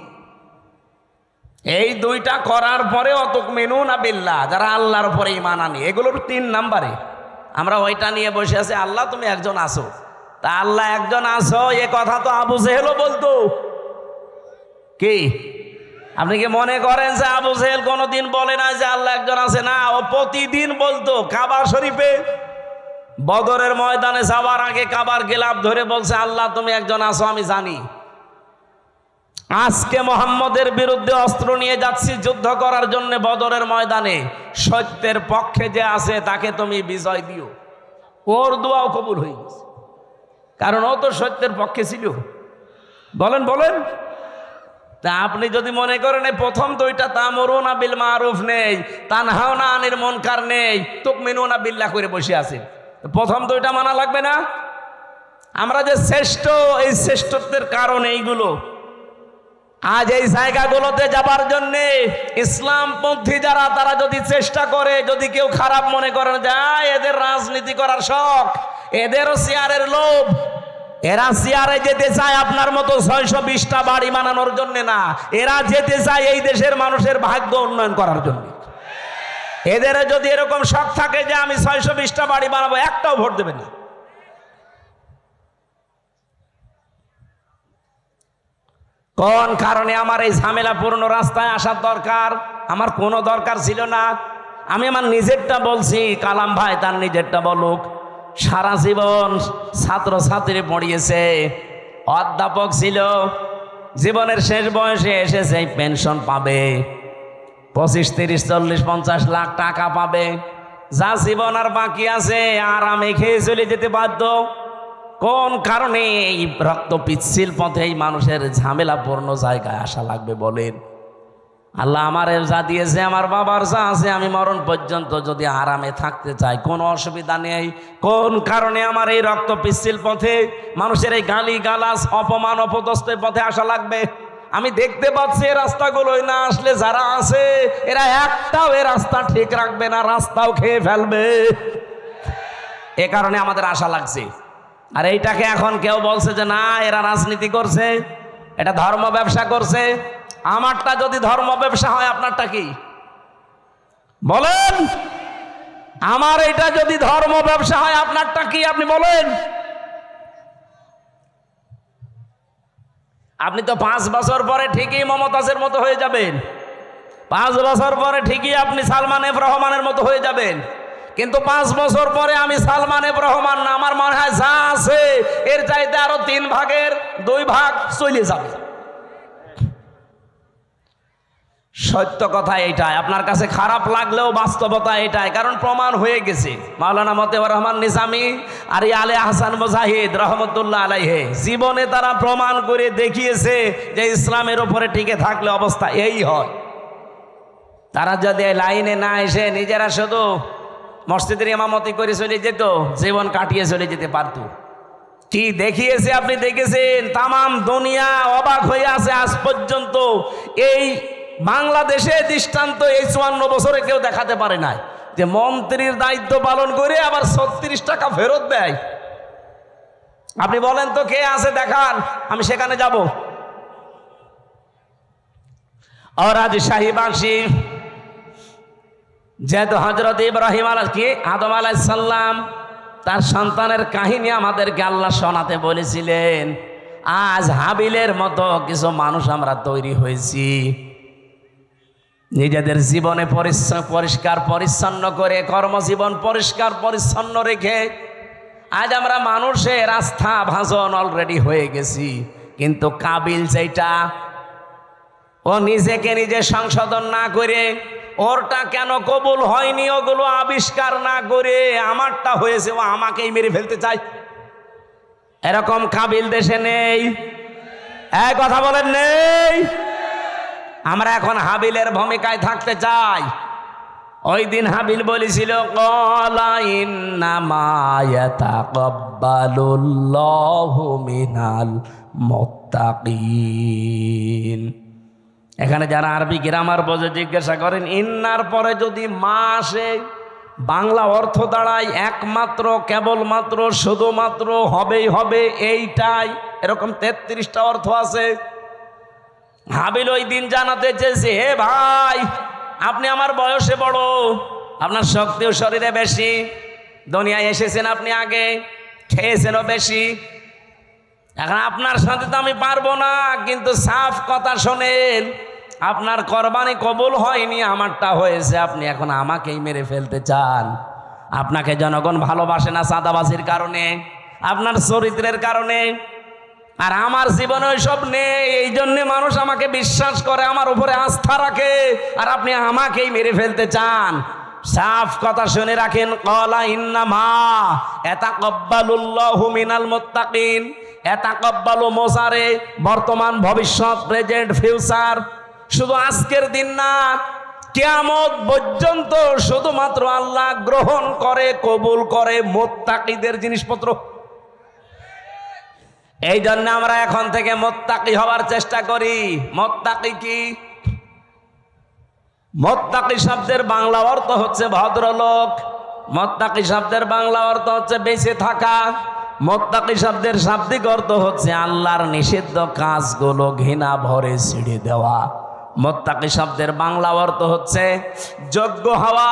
এই দুইটা করার পরে অতুমিনুনা বিল্লাহ, যারা আল্লাহর উপরে ঈমান আনে, এগুলোর 3 নাম্বারে আমরা ওইটা নিয়ে বসে আছি। আল্লাহ তুমি একজন আসো, তা আল্লাহ একজন আসো এ কথা তো আবু জেহেলও বলতো। কি আপনি কি মনে করেন যে আবু জেহেল কোনোদিন বলে না যে আল্লাহ একজন আছে? না, ও প্রতিদিন বলতো। কাবা শরীফে বদরের ময়দানে যাওয়ার আগে কাবার গিলাফ ধরে বলছে আল্লাহ তুমি একজন আসো আমি জানি। আজকে মোহাম্মদের বিরুদ্ধে অস্ত্র নিয়ে যাচ্ছি যুদ্ধ করার জন্য বদরের ময়দানে, সত্যের পক্ষে যে আছে তাকে তুমি বিজয় দিও। ওর দোয়াও কবুল হয়ে গেছে, কারণ ও তো সত্যের পক্ষে ছিল। বলেন বলেন। তা আপনি যদি মনে করেন এই প্রথম দুইটা তা'মুরুনা বিল মারুফ নেই, তানহাউনা আনিল মুনকার নেই, তুমিনুনা বিল্লাহ করে বসে আছেন, প্রথম দুইটা মানা লাগবে না? আমরা যে শ্রেষ্ঠ, এই শ্রেষ্ঠত্বের কারণ এইগুলো। আজ এই জায়গাগুলোতে যাবার জন্যে ইসলামপন্থী যারা, তারা যদি চেষ্টা করে, যদি কেউ খারাপ মনে করেন যায় এদের রাজনীতি করার শখ, এদেরও চেয়ারের লোভ, এরা চেয়ারে যেতে চায় আপনার মতো 620টা বাড়ি বানানোর জন্য না, এরা যেতে চায় এই দেশের মানুষের ভাগ্য উন্নয়ন করার জন্য। এদের যদি এরকম শখ থাকে যে আমি 620টা বাড়ি বানাবো, একটাও ভোট দেবে না। কোন কারণে আমার এই ঝামেলাপূর্ণ রাস্তায় আসার দরকার? আমার কোনো দরকার ছিল না। আমি আমার নিজেরটা বলছি, কালাম ভাই তার নিজেরটা বলুক। সারা জীবন ছাত্র ছাত্রী পড়িয়েছে, অধ্যাপক ছিল, জীবনের শেষ বয়সে এসে সেই পেনশন পাবে, 25, 30, 40, 50 লাখ টাকা পাবে। যা জীবন আর বাকি আছে আরামে খেয়ে চলে যেতে বাধ্য। কোন কারণে এই রক্ত পিচ্ছিল পথে এই মানুষের ঝামেলাপূর্ণ জায়গায় আসা লাগবে বলেন? আল্লাহ আমারে যা দিয়েছে, আমার বাবার যা আছে, আমি মরণ পর্যন্ত যদি আরামে থাকতে চাই কোনো অসুবিধা নেই। কোন কারণে আমার এই রক্ত পিচ্ছিল পথে মানুষের এই গালি গালাজ অপমান অপদস্থের পথে আসা লাগবে? আমি দেখতে পাচ্ছি এই রাস্তাগুলোই না আসলে যারা আছে এরা একটাও এ রাস্তা ঠিক রাখবে না, রাস্তাও খেয়ে ফেলবে। এ কারণে আমাদের আশা লাগছে। আর এইটাকে এখন কেউ বলছে যে না এরা রাজনীতি করছে, এটা ধর্ম ব্যবসা করছে। আমারটা যদি ধর্ম ব্যবসা হয় আপনারটা কি বলেন? আমার এটা যদি ধর্ম ব্যবসা হয় আপনারটা কি আপনি বলেন? আপনি তো 5 বছর পরে ঠিকই মমতাজের মতো হয়ে যাবেন, 5 বছর পরে ঠিকই আপনি সালমান এফ রহমানের মতো হয়ে যাবেন, কিন্তু 5 বছর পরে আমি সালমান এফ রহমান না, আমার মনে হয় যা আছে এর চাইতে আরো 3 ভাগের 2 ভাগ চলে যাবে। সত্য কথা এটাই, আপনার কাছে খারাপ লাগলেও বাস্তবতা এটাই, কারণ প্রমাণ হয়ে গেছে। মাওলানা মতিউর রহমান নিজামী আর আলে আহসান মুজাহিদ রহমতুল্লাহ আলাইহে জীবনে তারা প্রমাণ করে দেখিয়েছে যে ইসলামের উপরে টিকে থাকলে অবস্থা এই হয়। তারা যদি লাইনে না এসে নিজেরা শুধু মসজিদের ইমামতি করে চলে যেত, জীবন কাটিয়ে চলে যেতে পারত। কি দেখিয়েছে আপনি দেখেছেন, তামাম দুনিয়া অবাক হয়ে আছে আজ পর্যন্ত। এই বাংলাদেশে দৃষ্টান্ত এই 54 বছরে কেউ দেখাতে পারে নাই যে মন্ত্রীর দায়িত্ব পালন করে আবার 36 টাকা ফেরত দেয়। আপনি বলেন তো কে আছে দেখান, আমি সেখানে যাব। আর আজ শাহীবাসী যেহেতু হযরত ইব্রাহিম আদম আলাইহিস সালাম তার সন্তানের কাহিনী আমাদেরকে আল্লাহ শোনাতে বলেছিলেন, আজ হাবিলের মতো কিছু মানুষ আমরা তৈরি হয়েছি। নিজেদের জীবনে পরিষ্কার পরিচ্ছন্ন করে, কর্মজীবন পরিষ্কার পরিচ্ছন্ন রেখে আজ আমরা মানুষের আস্থা ভাজন অলরেডি হয়ে গেছি। কিন্তু কাবিল যেটা, ও নিজেকে নিজে সংশোধন না করে, ওরটা কেন কবুল হয়নি ওগুলো আবিষ্কার না করে আমারটা হয়েছে, ও আমাকেই মেরে ফেলতে চাই। এরকম কাবিল দেশে নেই, এক কথা বলেন নেই। আমরা এখন হাবিলের ভূমিকায় থাকতে চাই। ওই দিন হাবিল বলেছিল ক্বালা ইন্নামা ইয়াতাকাব্বালুল্লাহু মিনাল মুত্তাকিন। এখানে যারা আরবি গ্রামার বোঝে জিজ্ঞাসা করেন, ইন্নার পরে যদি মা আসে বাংলা অর্থ দাঁড়ায় একমাত্র, কেবলমাত্র, শুধুমাত্র, হবেই হবে, এইটাই। এরকম 33টা অর্থ আছে। হাবিল ওই দিন জানাতে চেয়েছে, হে ভাই, আপনি আমার বয়সে বড়, আপনার শক্তিও শরীরে বেশি, দুনিয়ায় এসেছেন আপনি আগে, খেয়েছেনও বেশি, এখন আপনার সাথে তো আমি পারবো না। কিন্তু সাফ কথা শোনেন, আপনার কোরবানি কবুল হয়নি, আমারটা হয়েছে, আপনি এখন আমাকেই মেরে ফেলতে চান। আপনাকে জনগণ ভালোবাসে না চাঁদাবাজির কারণে, আপনার চরিত্রের কারণে, আর আমার জীবনে ওইসব নেই। এই জন্যে মানুষ আমাকে বিশ্বাস করে, আমার উপরে আস্থা রাখে, আর আপনি আমাকেই মেরে ফেলতে চান। সাফ কথা শুনে রাখেন, ক্বালা ইন্নামা ইয়াতাকাব্বালুল্লাহু মিনাল মুত্তাকিন। ইয়াতাকাব্বালু মোজারে, বর্তমান, ভবিষ্যৎ, প্রেজেন্ট, ফিউচার। শুধু আজকের দিন না, কিয়ামত পর্যন্ত শুধুমাত্র আল্লাহ গ্রহণ করে, কবুল করে মুত্তাকিদের জিনিসপত্র। এই জন্য আমরা এখন থেকে মুত্তাকি হওয়ার চেষ্টা করি। মুত্তাকি কি? মুত্তাকি শব্দের বাংলা অর্থ হচ্ছে ভদ্রলোক। মুত্তাকি শব্দের বাংলা অর্থ হচ্ছে বেঁচে থাকা। মুত্তাকি শব্দের শাব্দিক অর্থ হচ্ছে আল্লাহর নিষিদ্ধ কাজগুলো ঘৃণা ভরে ছেড়ে দেওয়া। মুত্তাকি শব্দের বাংলা অর্থ হচ্ছে যোগ্য হওয়া,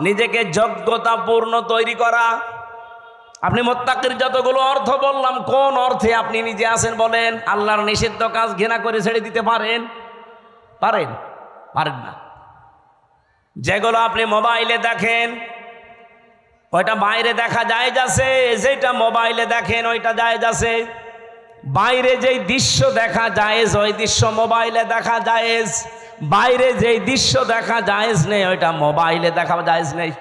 নিজেকে যোগ্যতা পূর্ণ তৈরি করা। আপনি মুত্তাকির যতগুলো অর্থ বললাম, কোন অর্থে আপনি নিজে আছেন বলেন? আল্লাহর নিষিদ্ধ কাজ ঘৃণা করে ছেড়ে দিতে পারেন? পারেন? পারেন না। যেগুলো আপনি মোবাইলে দেখেন ওইটা বাইরে দেখা জায়েজ আছে, যেটা মোবাইলে দেখেন ওইটা জায়েজ আছে। বাইরে যেই দৃশ্য দেখা জায়েজ, ওই দৃশ্য মোবাইলে দেখা জায়েজ। বাইরে যেই দৃশ্য দেখা জায়েজ নেই, ওইটা মোবাইলে দেখা জায়েজ নেই।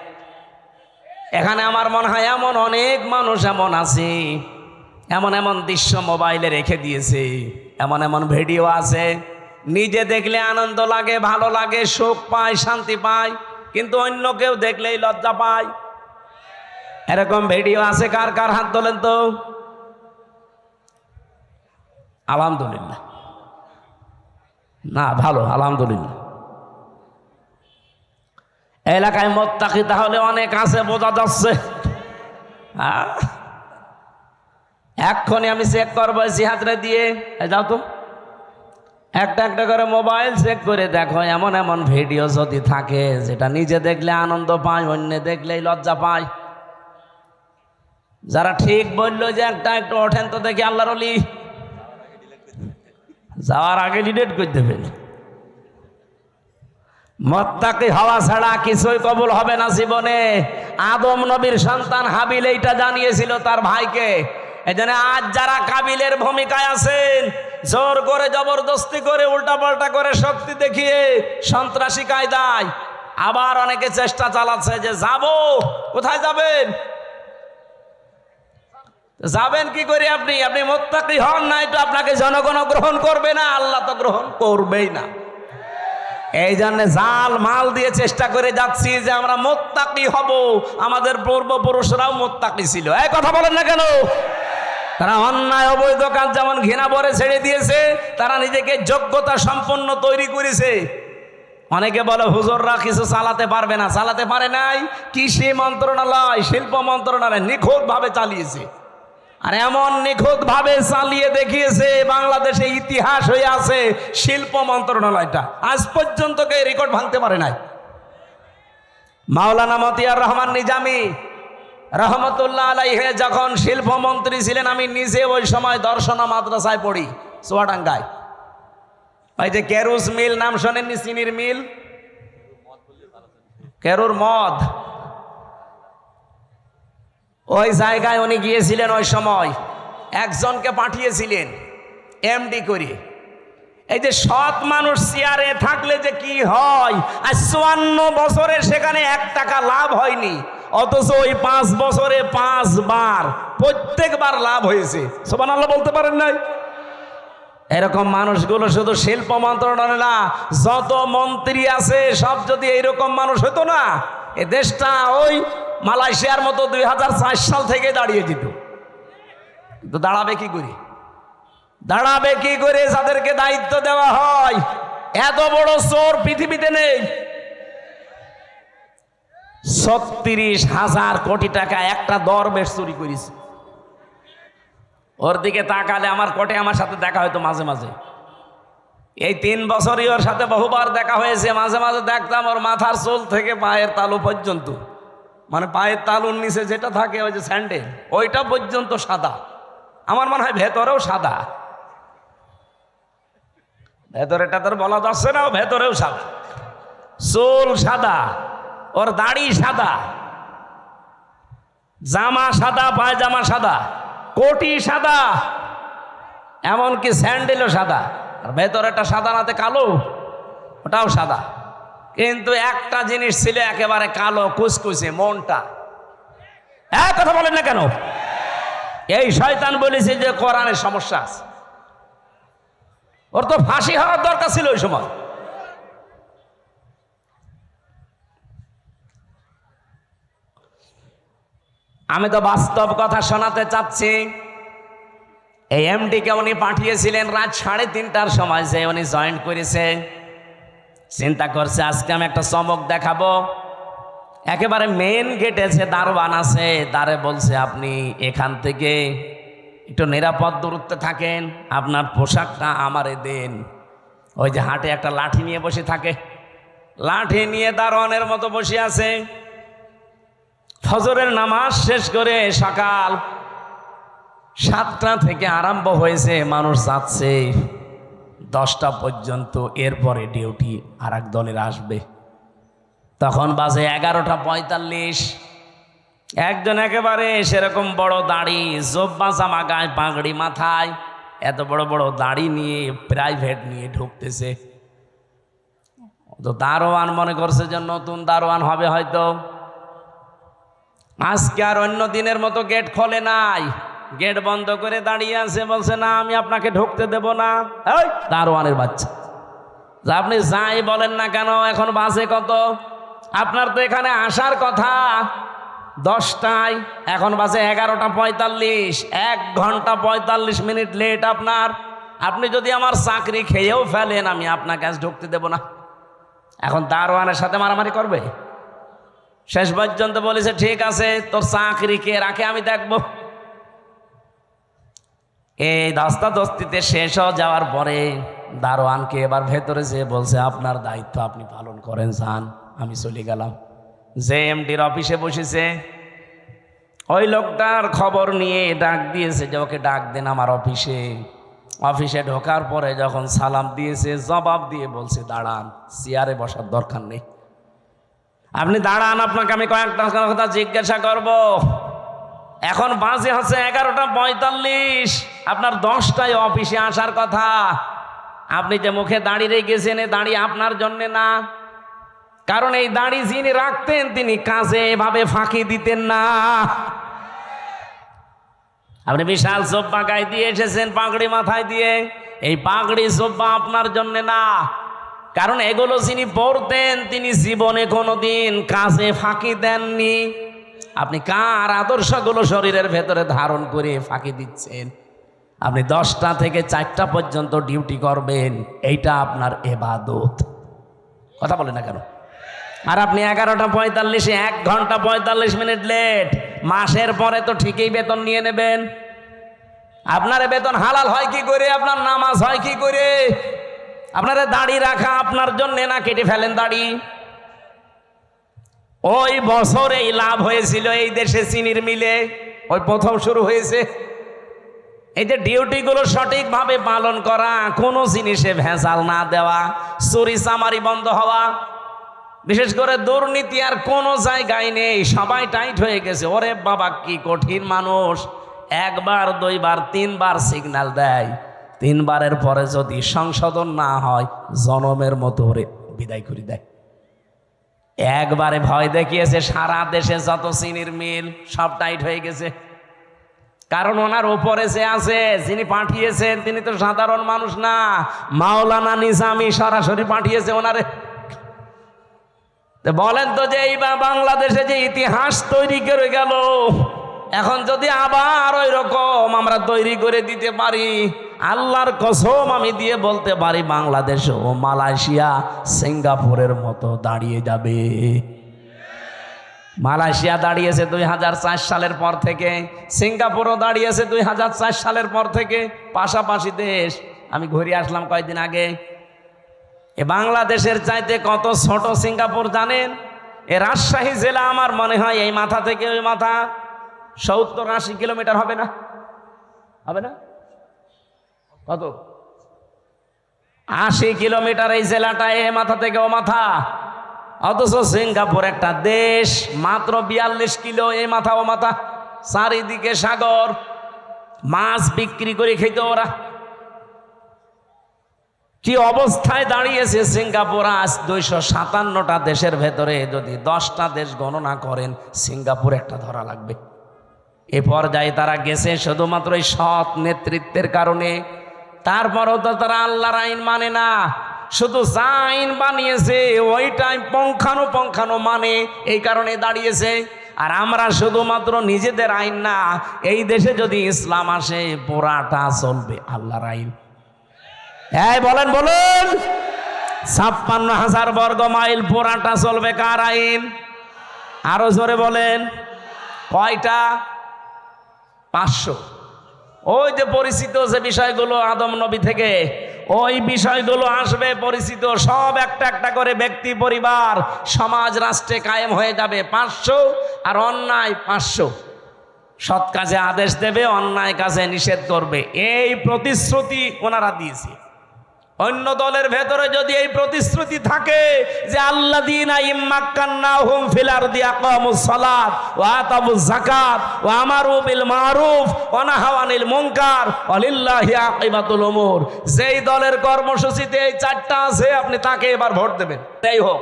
এখানে আমার মনে হয় এমন অনেক মানুষ এমন আছে, এমন এমন দৃশ্য মোবাইলে রেখে দিয়েছে, এমন এমন ভিডিও আছে, নিজে দেখলে আনন্দ লাগে, ভালো লাগে, সুখ পায়, শান্তি পায়, কিন্তু অন্য কেউ দেখলেই লজ্জা পায়। এরকম ভিডিও আছে কার কার? হাত তোলেন তো। আলহামদুলিল্লাহ। না, ভালো, আলহামদুলিল্লাহ। এলাকায় মুত্তাকি তাহলে অনেক আছে, বোঝা যাচ্ছে। এক্ষুনি আমি চেক করবো হাতরে দিয়ে, যাও তো একটা একটা করে মোবাইল চেক করে দেখো, এমন এমন ভিডিও যদি থাকে যেটা নিজে দেখলে আনন্দ পায়, অন্য দেখলেই লজ্জা পায়। যারা ঠিক বললো যে একটা একটু ওঠেন তো দেখি আল্লাহর ওলি, যাওয়ার আগে ডিলিট করে দেবেন। মুত্তাকি হওয়া ছাড়া কিছুই কবুল হবে না জীবনে। আদম নবীর সন্তান হাবিল এইটা জানিয়েছিল তার ভাইকে, এই জন্য আজ যারা কাবিলের ভূমিকায় আছেন, জোর করে জবরদস্তি করে উল্টাপাল্টা করে শক্তি দেখিয়ে সন্ত্রাসী কায়দায় আবার অনেকে চেষ্টা চালাচ্ছে যে যাব। কোথায় যাবেন? যাবেন কি করে? আপনি মুত্তাকি হন নাই তো আপনাকে জনগণ গ্রহণ করবে না, আল্লাহ তো গ্রহণ করবেই না। এই জন্য জাল মাল দিয়ে চেষ্টা করে যাচ্ছি যে আমরা মুত্তাকি হব। আমাদের পূর্বপুরুষরাও মুত্তাকি ছিল। এই কথা বলেন না কেন? তারা অন্যায় অবৈধ কাজ যেমন ঘৃণা ভরে ছেড়ে দিয়েছে, তারা নিজেকে যোগ্যতা সম্পন্ন তৈরি করেছে। অনেকে বলে হুজুররা কিছু চালাতে পারবে না, চালাতে পারে নাই। কৃষি মন্ত্রণালয়, শিল্প মন্ত্রণালয় নিখুঁত ভাবে চালিয়েছে, আর এমন নিখুঁত ভাবে চালিয়ে দেখিয়েছে বাংলাদেশে ইতিহাস হয়ে আছে শিল্প মন্ত্রণালয়টা। আজ পর্যন্ত কেউ রেকর্ড ভাঙতে পারে নাই। মাওলানা মতিয়ার রহমান নিজামী রহমতুল্লাহ আলাইহি যখন শিল্পমন্ত্রী ছিলেন, আমি নিজে ওই সময় দর্শনা মাদ্রাসায় পড়ি চুয়াডাঙ্গায়। ওই যে কেরুস মিল নাম শোনেননি? চিনির মিল, কেরুর মদ, ওই জায়গায় উনি গিয়েছিলেন। ওই সময় একজনকে পাঠিয়েছিলেন এমডি করে। এই যে সৎ মানুষ চেয়ারে থাকলে যে কি হয়, আর 54 বছরে সেখানে 1 টাকা লাভ হয়নি, অথচ ওই 5 বছরে 5 বার প্রত্যেকবার লাভ হয়েছে। সুবহানাল্লাহ বলতে পারেন নাই? এরকম মানুষগুলো শুধু শিল্প মন্ত্রণালয় না, যত মন্ত্রী আছে সব যদি এইরকম মানুষ হতো না, এ দেশটা ওই মালয়েশিয়ার মতো 2004 সাল থেকে দাঁড়িয়ে যেত। তো দাঁড়াবে কি করে? দাঁড়াবে কি করে যাদেরকে দায়িত্ব দেওয়া হয়? এত বড় চোর পৃথিবীতে নেই। 36,000 কোটি টাকা একটা দরবেশ চুরি করেছে। ওর দিকে তাকালে আমার কোটে আমার সাথে দেখা হয়তো মাঝে মাঝে। এই 3 বছরই ওর সাথে বহুবার দেখা হয়েছে। মাঝে মাঝে দেখতাম ওর মাথার চুল থেকে পায়ের তালু পর্যন্ত, মানে পায়ের তালুর নিচে যেটা থাকে ওই যে স্যান্ডেল, ওইটা পর্যন্ত সাদা। আমার মনে হয় ভেতরেও সাদা। ভেতরেটা তোর বলা যাচ্ছে না, ভেতরেও সাদা। চুল সাদা, ওর দাড়ি সাদা, জামা সাদা, পায়জামা সাদা, কোটি সাদা, এমনকি স্যান্ডেলও সাদা। আর ভেতরেটা সাদা নাতে কালো, ওটাও সাদা। কিন্তু একটা জিনিস ছিল একেবারে কালো কুচকুচে, মনটা। কথা বলেন না কেন? এই শয়তান বলেছে যে কোরআনের সমস্যা আছে। ওর তো ফাঁসি হওয়ার দরকার ছিল ওই সময়। আমি তো বাস্তব কথা শোনাতে চাচ্ছি। এই এমডিকে উনি পাঠিয়েছিলেন রাত 3:30টার সময়, যে উনি জয়েন করেছে। চিন্তা করছে আজকে আমি একটা চমক দেখাবো। একেবারে মেন গেটে যে দারোয়ান আছে, তারে বলছে আপনি এখান থেকে একটু নিরাপদ দূরত্বে থাকেন, আপনার পোশাকটা আমারে দেন। ওই যে হাটে একটা লাঠি নিয়ে বসে থাকে, লাঠি নিয়ে দারোয়ানের মতো বসে আছে। ফজরের নামাজ শেষ করে সকাল 7টা থেকে আরম্ভ হয়েছে, মানুষ যাচ্ছে 10টা পর্যন্ত। এরপরে ডিউটি আর এক দলের আসবে। তখন বাজে 11:45। একজন একেবারে সেরকম বড় দাড়ি, জব্বা জামা গায়ে, পাগড়ি মাথায়, এত বড় বড় দাড়ি নিয়ে প্রাইভেট নিয়ে ঢুকতেছে। তো দারোয়ান মনে করছে যে নতুন দারোয়ান হবে হয়তো। আজকে আর অন্য দিনের মতো গেট খোলে নাই, গেট বন্ধ করে দাঁড়িয়ে আছে। বলছে না, আমি আপনাকে ঢুকতে দেব না। এই দারোয়ানের বাচ্চা, আপনি যাই বলেন না কেন, এখন বাজে কত? আপনার তো এখানে আসার কথা 10টায়, এখন বাজে 11:45। 1 ঘন্টা 45 মিনিট লেট আপনার। আপনি যদি আমার চাকরি খেয়েও ফেলেন, আমি আপনাকে আজ ঢুকতে দেব না। এখন দারোয়ানের সাথে মারামারি করবে? শেষ পর্যন্ত বলেছে ঠিক আছে, তোর চাকরি কে রাখে আমি দেখব। এই ধস্তাধস্তিতে শেষ হয়ে যাওয়ার পরে দারোয়ানকে এবার ভেতরে যেয়ে বলছে আপনার দায়িত্ব আপনি পালন করেন, যান। আমি চলে গেলাম। যে এমডির অফিসে বসেছে, ওই লোকটার খবর নিয়ে ডাক দিয়েছে যে ওকে ডাক দেন আমার অফিসে। অফিসে ঢোকার পরে যখন সালাম দিয়েছে, জবাব দিয়ে বলছে দাঁড়ান, চেয়ারে বসার দরকার নেই, আপনি দাঁড়ান, আপনাকে আমি কয়েকটা কথা জিজ্ঞাসা করব। এখন বাজে হচ্ছে 11:45। আপনার 10টায় অফিসে আসার কথা। আপনি যে মুখে দাড়ি রেখেছেন, এই দাড়ি আপনার জন্যে না। কারণ এই দাড়ি যিনি রাখতেন তিনি কাজে এভাবে ফাঁকি দিতেন না। আপনি বিশাল জোব্বা গায়ে দিয়ে এসেছেন, পাগড়ি মাথায় দিয়ে। এই পাগড়ি জোব্বা আপনার জন্য না। কারণ এগুলো যিনি পরতেন তিনি জীবনে কোনোদিন কাজে ফাঁকি দেননি। আপনি কার আদর্শগুলো শরীরের ভেতরে ধারণ করে ফাঁকি দিচ্ছেন? আপনি 10টা থেকে 4টা পর্যন্ত ডিউটি করবেন, এইটা আপনার ইবাদত। কথা বলেন না কেন? আর আপনি 11:45, 1 ঘন্টা 45 মিনিট লেট। মাসের পরে তো ঠিকই বেতন নিয়ে নেবেন। আপনার বেতন হালাল হয় কি করে? আপনার নামাজ হয় কি করে? আপনার দাড়ি রাখা আপনার জন্য না, কেটে ফেলেন দাড়ি। ওই বছর এই লাভ হয়েছিল এই দেশে চিনির মিলে, ওই প্রথম শুরু হয়েছে। এই যে ডিউটিগুলো সঠিকভাবে পালন করা, কোনো জিনিসে ভেজাল না দেওয়া, চুরি চামারি বন্ধ হওয়া, বিশেষ করে দুর্নীতি আর কোনো জায়গায় নেই, সবাই টাইট হয়ে গেছে। ওরে বাবা কি কঠিন মানুষ! 1 বার 2 বার 3 বার সিগন্যাল দেয়, 3 বারের পরে যদি সংশোধন না হয় জনমের মতো ওরে বিদায় করে দেয়। একবারে ভয় দেখিয়েছে, সারা দেশে যত চিনির মিল সব টাইট হয়ে গেছে। কারণ ওনার ওপরে যে আছে, যিনি পাঠিয়েছেন তিনি তো সাধারণ মানুষ না, মাওলানা নিজামী সরাসরি পাঠিয়েছে ওনারে। বলেন তো যে এই বাংলাদেশে যে ইতিহাস তৈরি করে গেল, এখন যদি আবার ওই রকম আমরা তৈরি করে দিতে পারি, আল্লাহর কসম আমি দিয়ে বলতে পারি বাংলাদেশ ও মালয়েশিয়া সিঙ্গাপুরের মতো দাঁড়িয়ে যাবে। মালয়েশিয়া দাঁড়িয়েছে 2004 সালের পর থেকে, সিঙ্গাপুরও দাঁড়িয়েছে 2004 সালের পর থেকে, পাশাপাশি দেশ। আমি ঘুরে আসলাম কয়েকদিন আগে। এ বাংলাদেশের চাইতে কত ছোট সিঙ্গাপুর জানেন? এ রাজশাহী জেলা আমার মনে হয় এই মাথা থেকে ওই মাথা 70-80 কিলোমিটার হবে না? হবে না? কত? 80 কিলোমিটার এই জেলাটা, এ মাথা থেকে ও মাথা। অথচ সিঙ্গাপুর একটা দেশ, মাত্র 42 কিলো এ মাথা ও মাথা, চারিদিকে সাগর, মাছ বিক্রি করে খেত ওরা। কি অবস্থায় দাঁড়িয়েছে সিঙ্গাপুর আজ! 257টা দেশের ভেতরে যদি 10টা দেশ গণনা করেন, সিঙ্গাপুর একটা ধরা লাগবে। এ পর্যায়ে তারা গেছে শুধুমাত্র এই সৎ নেতৃত্বের কারণে। তারপরও তো তারা আল্লাহর আইন মানে না, শুধু যা আইন বানিয়েছে ওইটাই পঙ্খানো মানে, এই কারণে দাঁড়িয়েছে। আর আমরা শুধুমাত্র নিজেদের আইন না, এই দেশে যদি ইসলাম আসে পুরাটা চলবে আল্লাহর আইন। এই বলেন 56,000 বর্গ মাইল পুরাটা চলবে কার আইন? আরো জোরে বলেন, কয়টা? 500। ওই যে পরিচিত যে বিষয়গুলো আদম নবী থেকে, ওই বিষয়গুলো আসবে পরিচিত, সব একটা একটা করে ব্যক্তি, পরিবার, সমাজ, রাষ্ট্রে কায়েম হয়ে যাবে 500। আর অন্যায় 500। সৎ কাজে আদেশ দেবে, অন্যায় কাজে নিষেধ করবে। এই প্রতিশ্রুতি ওনারা দিয়েছে। অন্য দলের ভেতরে যদি এই প্রতিশ্রুতি থাকে যে আল্লাযীনা ইম্মাক্কান্নাহুম ফিল আরদি আকামুস সালাত ওয়া আতাবুজ যাকাত ওয়া আমারু বিল মারুফ ওয়া নাহাউ আনিল মুনকার ওয়া লিল্লাহি আকিবাতুল উমুর, যেই দলের কর্মসূচিতে এই 4টা আছে আপনি তাকে এবার ভোট দেবেন। তাই হোক,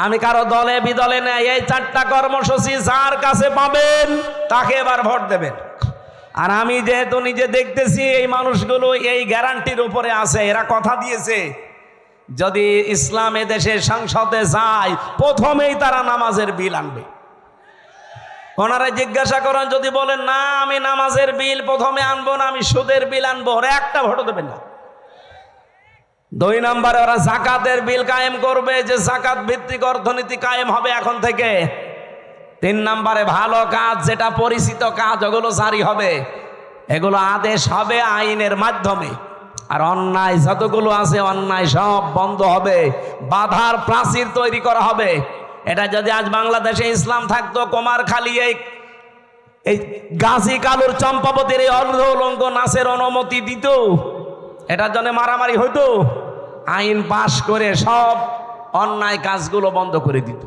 আমি কারো দলে বিদলে নেই, এই 4টা কর্মসূচি যার কাছে পাবেন তাকে এবার ভোট দেবেন। আর আমি যেহেতু নিজে দেখতেছি এই মানুষগুলো এই গ্যারান্টির উপরে আছে, এরা কথা দিয়েছে যদি ইসলাম দেশে সংসদে যায় প্রথমেই তারা নামাজের বিল আনবে। ওনারা জিজ্ঞাসা করেন, যদি বলেন না আমি নামাজের বিল প্রথমে আনবো না, আমি সুদের বিল আনবো, ওরা একটা ভোটও দেবেন না। 2 নম্বরে ওরা যাকাতের বিল কায়েম করবে, যে যাকাত ভিত্তিক অর্থনীতি কায়েম হবে এখন থেকে। 3 নম্বরে ভালো কাজ, যেটা পরিচিত কাজ, ওগুলো জারি হবে, এগুলো আদেশ হবে আইনের মাধ্যমে। আর অন্যায় যতগুলো আছে অন্যায় সব বন্ধ হবে, বাধার প্রাচীর তৈরি করা হবে। এটা যদি আজ বাংলাদেশে ইসলাম থাকতো, কুমারখালী এই গাজী কালুর চম্পাবতীর এই অর্ধ উলঙ্গ নাচের অনুমতি দিত, এটার জন্য মারামারি হইতো, আইন পাশ করে সব অন্যায় কাজগুলো বন্ধ করে দিত।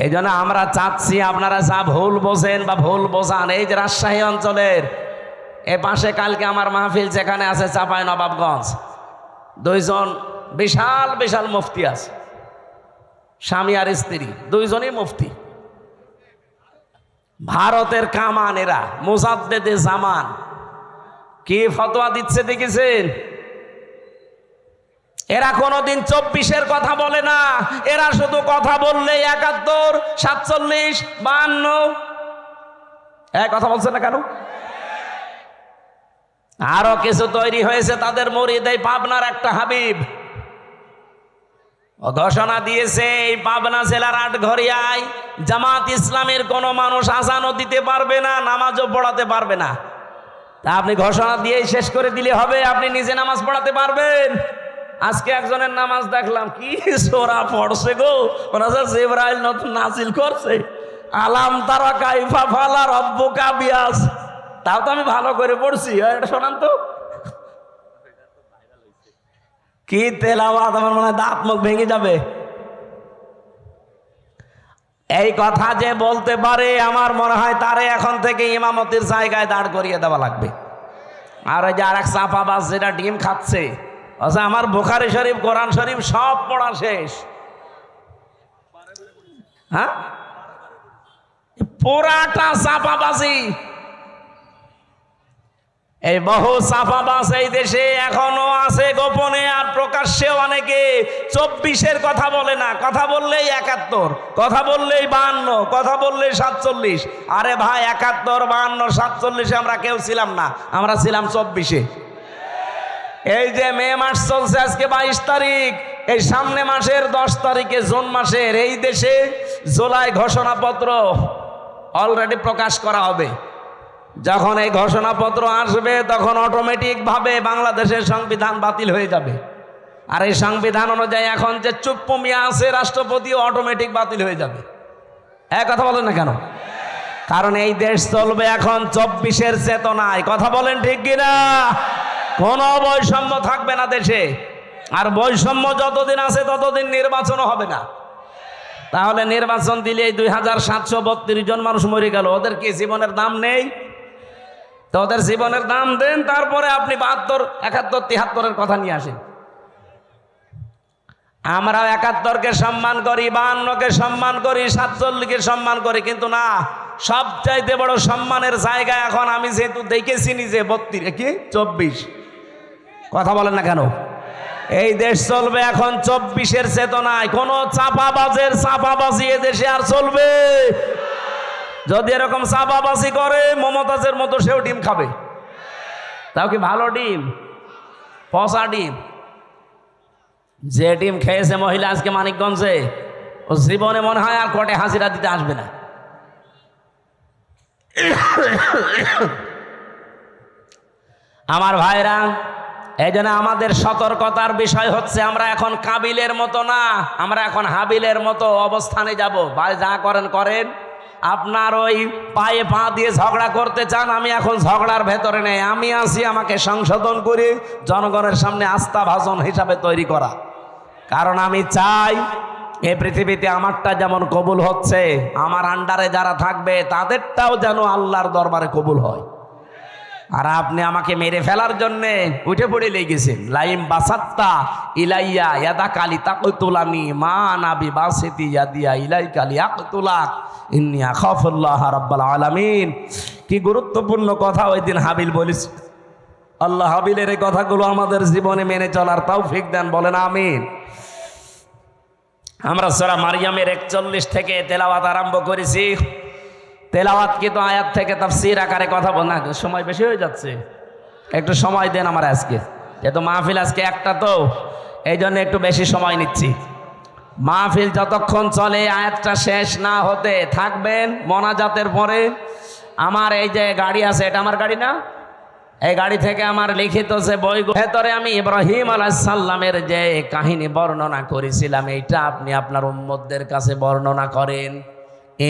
এই জন্য আমরা চাচ্ছি আপনারা যা ভুল বোঝেন বা ভুল বোঝান, এই যে রাজশাহী অঞ্চলের এ পাশে কালকে আমার মাহফিল যেখানে আছে চাপাই নবাবগঞ্জ, দুইজন বিশাল বিশাল মুফতি আছে, স্বামী আর স্ত্রী দুইজনই মুফতি, ভারতের কামান, এরা মুজাদ্দেদে জামান। কি ফতোয়া দিচ্ছে দেখেছেন? এরা কোনোদিন 24-এর কথা বলে না, এরা শুধু কথা বললে 71, 47, 52 কথা বলছে না কেন? আরো কিছু তৈরি হয়েছে তাদের মুরিদ। এই পাবনার একটা হাবিব ঘোষণা দিয়েছে, এই পাবনা জেলার আটঘরিয়ায় জামাত ইসলামের কোন মানুষ আজানও দিতে পারবে না, নামাজও পড়াতে পারবে না। তা আপনি ঘোষণা দিয়েই শেষ করে দিলে হবে? আপনি নিজে নামাজ পড়াতে পারবেন? আজকে একজনের নামাজ দেখলাম, কি সোরা পড়ছে গো, জিবরাইল নতুন নাজিল করছে, আলাম তারা কাইফা ফালা রব্বুকা বিয়াস। তাও তো আমি ভালো করে পড়ছি, এটা শোনান তো। কি তেলাওয়াত, আমার মনে হয় দাঁত মুখ ভেঙে যাবে। এই কথা যে বলতে পারে, আমার মনে হয় তারে এখন থেকে ইমামতির জায়গায় দাঁড় করিয়ে দেওয়া লাগবে। আর ওই যে আর এক চাপাবাজ যেটা ডিম খাচ্ছে, আচ্ছা আমার বুখারী শরীফ, কোরআন শরীফ সব পড়া শেষ, হ্যাঁ পুরাটা চাপাবাজি। এই বহু চাপাবাজ এই দেশে এখনো আছে গোপনে, আর প্রকাশ্যে অনেকে 24-এর কথা বলে না, কথা বললেই 71, কথা বললেই 52, কথা বললেই 47। আরে ভাই 71, 52, 47 আমরা কেউ ছিলাম না, আমরা ছিলাম 24-এ। এই যে মে মাস চলছে, আজকে 22 তারিখ, এই সামনে মাসের 10 তারিখে জুন মাসের এই দেশে জুলাই ঘোষণাপত্র অলরেডি প্রকাশ করা হবে। যখন এই ঘোষণাপত্র আসবে তখন অটোমেটিক ভাবে বাংলাদেশের সংবিধান বাতিল হয়ে যাবে। আর এই সংবিধান অনুযায়ী এখন যে চুপ্পু মিয়া আছে রাষ্ট্রপতিও অটোমেটিক বাতিল হয়ে যাবে। এক কথা বলেন না কেন? কারণ এই দেশ চলবে এখন 24-এর চেতনায়। কথা বলেন ঠিক কিনা? কোনো বৈষম্য থাকবে না দেশে, আর বৈষম্য যতদিন আছে ততদিন নির্বাচনও হবে না। তাহলে নির্বাচন দিলে 2732 জন মানুষ মরে গেল, ওদের কি জীবনের দাম নেই? তো ওদের জীবনের দাম দেন, তারপরে আপনি 72, 71, 73-এর কথা নিয়ে আসেন। আমরা 71-কে সম্মান করি, 52-কে সম্মান করি, 47-কে সম্মান করি, কিন্তু না, সবচাইতে বড় সম্মানের জায়গা এখন আমি যেহেতু দেখেছি নিজে 24 কথা বলেন না কেন? এই দেশ চলবে এখন 24-এর চেতনায়। কোন চাপাবাজের চাপাবাজি এ দেশে আর চলবে? যদি এরকম চাপাবাজি করে মমতাজের মতো সেও ডিম খাবে। তাও কি ভালো ডিম? পচা ডিম। যে ডিম খেয়েছে মহিলা আজকে মানিকগঞ্জে, ও জীবনে মনে হয় আর কোর্টে হাজিরা দিতে আসবে না। আমার ভাইরা, এই জন্য আমাদের সতর্কতার বিষয় হচ্ছে, আমরা এখন কাবিলের মতো না, আমরা এখন হাবিলের মতো অবস্থানে যাব। ভাই যা করেন করেন, আপনার ওই পায়ে পা দিয়ে ঝগড়া করতে চান, আমি এখন ঝগড়ার ভেতরে নেই, আমি আছি আমাকে সংশোধন করে জনগণের সামনে আস্থাভাজন হিসাবে তৈরি করা। কারণ আমি চাই এই পৃথিবীতে আমারটা যেমন কবুল হচ্ছে, আমার আন্ডারে যারা থাকবে তাদেরটাও যেন আল্লাহর দরবারে কবুল হয়। আর আপনি আমাকে মেরে ফেলার জন্য উঠে পড়ে লেগেছেন। লাইম বাসাত্তা ইলাইয়া ইয়াদা কালি তাকতুলানি মা নাবি বাসিতি ইয়াদিয়া ইলাই কালি আকতুলাক ইন্নী আখাফুল্লাহ রাব্বাল আলামিন। কি গুরুত্বপূর্ণ কথা ওই দিন হাবিল বলিস। আল্লাহ হাবিলের এই কথাগুলো আমাদের জীবনে মেনে চলার তৌফিক দেন, বলেন আমিন। আমরা সূরা মারইয়ামের 41 থেকে তেলাওয়াত আরম্ভ করেছি। তেলাওয়াত কিন্তু আয়াত থেকে তাফসীর আকারে কথা বল না, সময় বেশি হয়ে যাচ্ছে, একটু সময় দেন আমার আজকে, যেহেতু মাহফিল আজকে একটা, তো এই জন্য একটু বেশি সময় নিচ্ছি। মাহফিল যতক্ষণ চলে আয়াতটা শেষ না হতে থাকবেন। মোনাজাতের পরে আমার এই যে গাড়ি আছে, এটা আমার গাড়ি না, এই গাড়ি থেকে আমার লিখিত যে বই, ভেতরে আমি ইব্রাহিম আলাইহিস সালামের যে কাহিনী বর্ণনা করেছিলাম, এইটা আপনি আপনার উম্মতদের কাছে বর্ণনা করেন।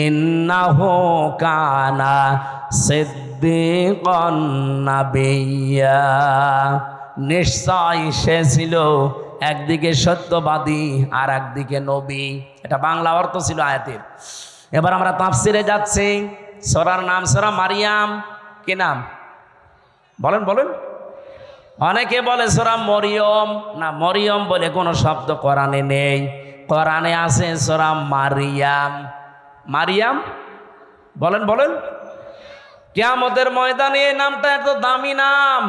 ইন্নাহু কানা সিদ্দিকান নাবিয়্যা, নিশ্চয় সে ছিল একদিকে সত্যবাদী আর একদিকে নবী। এটা বাংলা অর্থ ছিল আয়াতের। এবার আমরা তাফসিরে যাচ্ছি। সূরার নাম সূরা মারিয়াম। কি নাম বলেন বলেন? অনেকে বলে সূরা মরিয়ম। না, মরিয়ম বলে কোনো শব্দ কোরআনে নেই। কোরআনে আছে সূরা মারিয়াম। মারিয়াম বলেন বলেন। কিয়ামতের ময়দানে এই নামটা এত দামি নাম।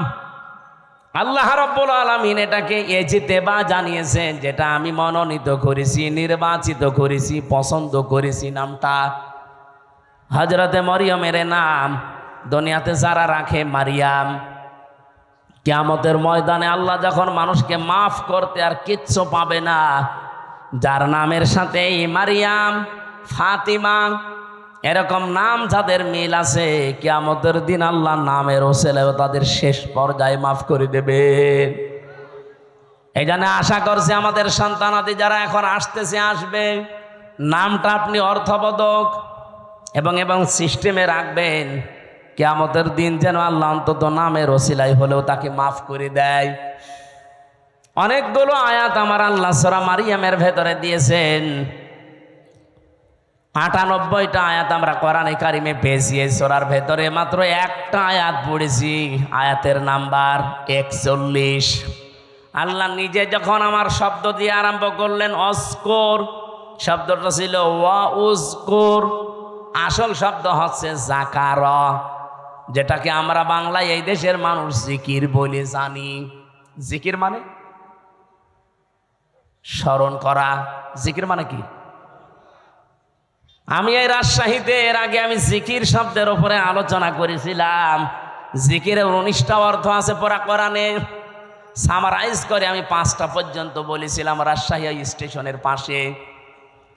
আল্লাহ রাব্বুল আলামিন এটাকে ইজতিবা জানিয়েছেন, যেটা আমি মনোনীত করেছি, নির্বাচিত করেছি, পছন্দ করেছি। নামটা হযরতে মরিয়মের নাম দুনিয়াতে যারা রাখে মারিয়াম, কিয়ামতের ময়দানে আল্লাহ যখন মানুষকে মাফ করতে আর কিচ্ছু পাবে না, যার নামের সাথে মারিয়াম, ফাতিমা এরকম নাম যাদের মিল আছে, কিয়ামতের দিন আল্লাহ নামের ওসিলায় তাদের শেষ পর্যায়ে মাফ করে দেবেন। এই জন্য আশা করছি আমাদের সন্তানাদি যারা এখন আসতেছে, আসবে, নামটা আপনি অর্থবোধক এবং সিস্টেমে রাখবেন। কিয়ামতের দিন যেন আল্লাহ অন্তত নামের ওসিলায় হলেও তাকে মাফ করে দেয়। অনেকগুলো আয়াত আমার আল্লাহ সূরা মারিয়ামের ভেতরে দিয়েছেন। ৯৮টা আয়াত আমরা কোরআনে কারিমে পেয়েছি। এই সূরার ভেতরে মাত্র একটা আয়াত পড়েছি, আয়াতের নাম্বার ৪১। আল্লাহ নিজে যখন আমার শব্দ দিয়ে আরম্ভ করলেন অস্কর, শব্দটা ছিল ওয়া উজকুর, আসল শব্দ হচ্ছে যাকার, যেটাকে আমরা বাংলায় এই দেশের মানুষ জিকির বলে জানি। জিকির মানে স্মরণ করা। জিকির মানে কি? আমি এই রাজশাহীতে এর আগে আমি জিকির শব্দের উপরে আলোচনা করেছিলাম। জিকিরের ১৯টা অর্থ আছে পুরা কোরআনে। সামারাইজ করে আমি 5টা পর্যন্ত বলেছিলাম রাজশাহী স্টেশনের পাশে।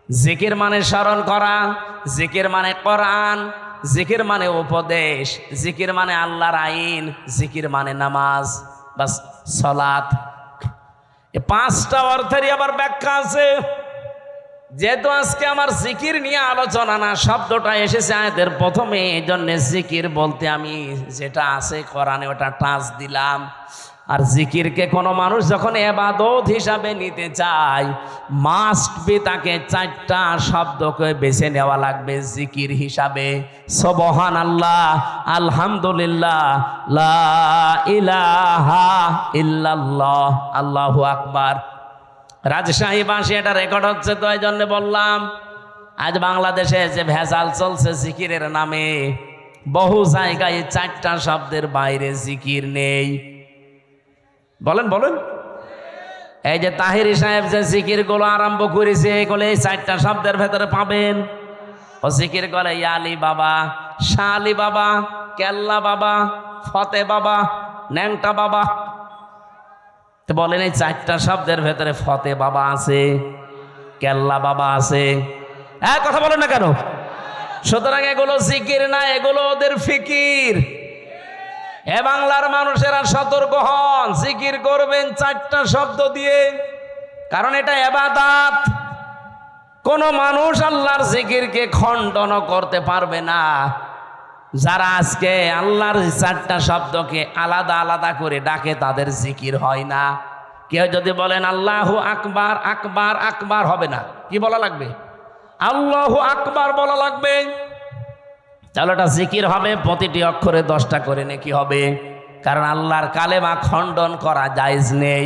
জিকির মানে স্মরণ করা, জিকির মানে কোরআন, জিকির মানে উপদেশ, জিকির মানে আল্লাহর আইন, জিকির মানে নামাজ, বাস সালাত। এই 5টা অর্থেরই আবার ব্যাখ্যা আছে। যেহেতু আজকে আমার জিকির নিয়ে আলোচনা না, শব্দটা এসেছে আয়াতের প্রথমে, এই জন্য জিকির বলতে আমি যেটা আছে কোরআনে ওটা টাচ দিলাম। আর জিকিরকে কোনো মানুষ যখন ইবাদত হিসাবে নিতে চায়, মাস্ট বি তাকে 4টা শব্দকে বেছে নেওয়া লাগবে জিকির হিসাবে। সুবহানাল্লাহ, আলহামদুলিল্লাহ, লা ইলাহা ইল্লাল্লাহ, আল্লাহু আকবার। রাজশাহী ভাষায় এটা রেকর্ড হচ্ছে, তো এই জন্য বললাম। আজ বাংলাদেশে যে ভেজাল চলছে জিকিরের নামে, বহু জায়গায় 4টা শব্দের বাইরে জিকির নেই। বলেন বলেন। এই যে তাহিরি সাহেব যে জিকির গুলো আরম্ভ করেছে, এগুলো এই 4টা শব্দের ভেতরে পাবেন। ও জিকির করে ইয়ালি বাবা, শালি বাবা, কেল্লা বাবা, ফতে বাবা, ন্যাংটা বাবা। তো বলেন এই 4টা শব্দের ভেতরে ফতে বাবা আছে, কেল্লা বাবা আছে। কথা বলেন না কেন? সুতরাং এগুলো জিকির না, এগুলো ওদের ফিকির। এ বাংলার মানুষেরা সতর্ক হন, জিকির করবেন 4টা শব্দ দিয়ে, কারণ এটা ইবাদত। কোন মানুষ আল্লাহর জিকিরকে খণ্ডন করতে পারবে না। যারা আজকে আল্লাহর 4টা শব্দকে আলাদা আলাদা করে ডাকে, তাদের জিকির হয় না। কেউ যদি বলেন আল্লাহু আকবার, আকবার আকবার হবে না। কি বলা লাগবে? আল্লাহু আকবার বলা লাগবে। তাহলে এটা জিকির হবে, প্রতিটি অক্ষরে 10টা করে নেকি হবে। কারণ আল্লাহর কালেমা খণ্ডন করা জায়েজ নেই।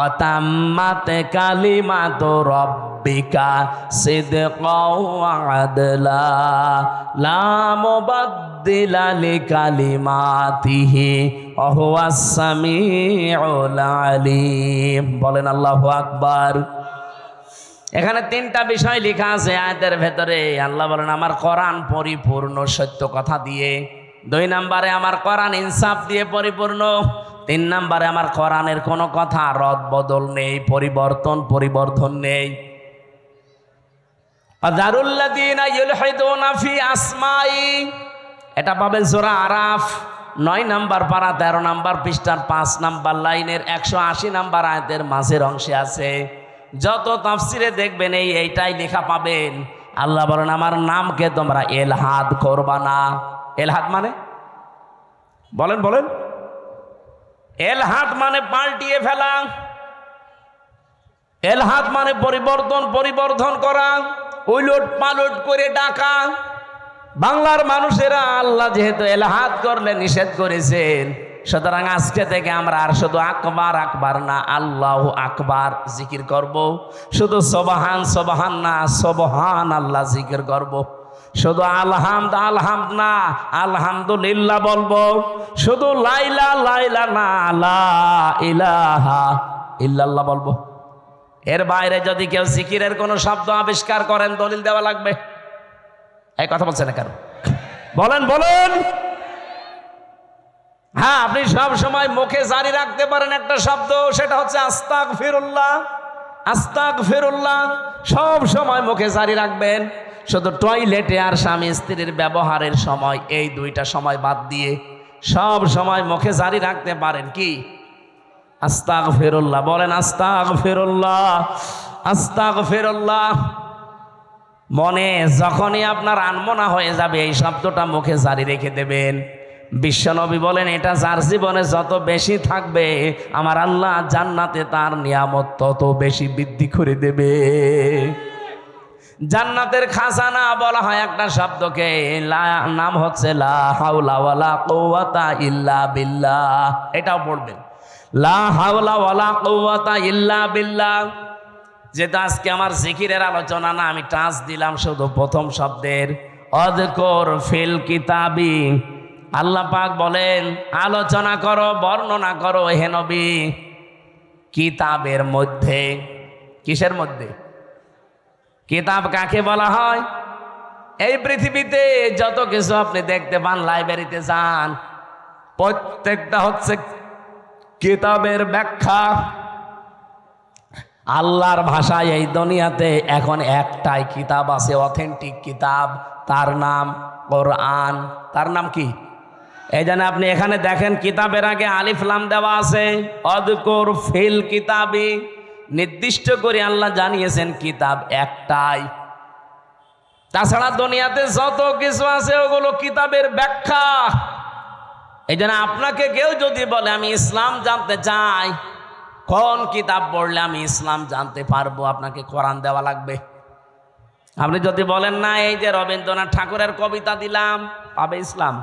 অতাম্মাত কালিমাতু রাব্বিকা সিদকাও ওয়া আদলা লা মুবাদদিলা লিকালিমাতিহি ওয়া হুয়াস সামিউল আলিম। বলেন আল্লাহু আকবার। এখানে 3টা বিষয় লেখা আছে আয়াতের ভেতরে। আল্লাহ বলেন আমার কোরআন পরিপূর্ণ সত্য কথা দিয়ে। 2 নম্বরে আমার কোরআন ইনসাফ দিয়ে পরিপূর্ণ। 3 নম্বরে আমার কোরআনের কোনো কথা রদ বদল নেই, পরিবর্তন নেই। আযারুল্লাযীনা ইউলহিদুনা ফি আসমাই, এটা পাবেন সূরা আরাফ 9 নম্বর পারা 13 নম্বর পৃষ্ঠার 5 নম্বর লাইনের 180 নম্বর আয়াতের মাঝের অংশে আছে। যত তাফসিরে দেখবেন এইটাই লেখা পাবেন। আল্লাহ বলেন আমার নামকে তোমরা এলহাদ করবা না। এলহাদ মানে বলেন বলেন। এলহাদ মানে পাল্টিয়ে ফেলা। এলহাদ মানে পরিবর্ধন করা, উলট পালট করে ডাকা। বাংলার মানুষেরা আল্লাহ যেহেতু এলহাদ করলে নিষেধ করেছেন, সুতরাং আজকে থেকে আমরা আর শুধু আকবার আকবার না, আল্লাহু আকবার জিকির করব। শুধু সুবহান সুবহান না, সুবহান আল্লাহ জিকির করব। শুধু আলহামদ না, আলহামদুলিল্লাহ বলবো। শুধু লাইলা লাইলা না, লা ইলাহা ইল্লাল্লাহ বলবো। এর বাইরে যদি কেউ জিকিরের কোনো শব্দ আবিষ্কার করেন, দলিল দেওয়া লাগবে। এই কথা বলছেন না কেন? বলেন। হ্যাঁ, আপনি সব সময় মুখে জারি রাখতে পারেন একটা শব্দ, সেটা হচ্ছে আস্তাগফিরুল্লাহ। আস্তাগফিরুল্লাহ সব সময় মুখে জারি রাখবেন। শুধু টয়লেটে আর স্বামী স্ত্রীর ব্যবহারের সময়, এই দুইটা সময় বাদ দিয়ে সব সময় মুখে জারি রাখতে পারেন কি? আস্তাগফিরুল্লাহ। বলেন আস্তাগফিরুল্লাহ, আস্তাগফিরুল্লাহ। মনে যখনই আপনার আনমনা হয়ে যাবে, এই শব্দটা মুখে জারি রেখে দেবেন। বিশ্বনবী বলেন, এটা যার জীবনে যত বেশি থাকবে, আমার আল্লাহ জান্নাতে তার নিয়ামত তত বেশি বৃদ্ধি করে দেবে। জান্নাতের খাজানা বলা হয় একটা শব্দকে, নাম হচ্ছে লা হাওলা ওয়ালা কুওয়াতা ইল্লা বিল্লাহ। এটাও পড়বেন, লা হাওলা ওয়ালা কুওয়াতা ইল্লা বিল্লাহ। যেটা আজকে আমার জিকিরের আলোচনা না, আমি টাচ দিলাম শুধু প্রথম শব্দের, অযকুর ফিল কিতাবি। আল্লাহ পাক বলেন, আলোচনা করো, বর্ণনা করো হে নবী, কিতাবের মধ্যে। কিসের মধ্যে? কিতাব কাকে বলা হয়? এই পৃথিবীতে যত কিছু আপনি দেখতে পান, লাইব্রেরিতে যান, প্রত্যেকটা হচ্ছে কিতাবের ব্যাখ্যা। আল্লাহর ভাষায় এই দুনিয়াতে এখন একটাই কিতাব আছে, অথেন্টিক কিতাব, তার নাম কোরআন। তার নাম কি? এই জন্য আপনি এখানে দেখেন, কিতাবের আগে আলিফ লাম দেওয়া আছে, অযকুর ফিল কিতাবি। নির্দিষ্ট করে আল্লাহ জানিয়েছেন কিতাব একটাই। তাছাড়া দুনিয়াতে যত কিছু আছে ওগুলো কিতাবের ব্যাখ্যা। এই জন্য আপনাকে কেউ যদি বলে আমি ইসলাম জানতে চাই, কোন কিতাব পড়লে আমি ইসলাম জানতে পারবো, আপনাকে কোরআন দেওয়া লাগবে। আপনি যদি বলেন না, এই যে রবীন্দ্রনাথ ঠাকুরের কবিতা দিলাম, পাবে ইসলাম?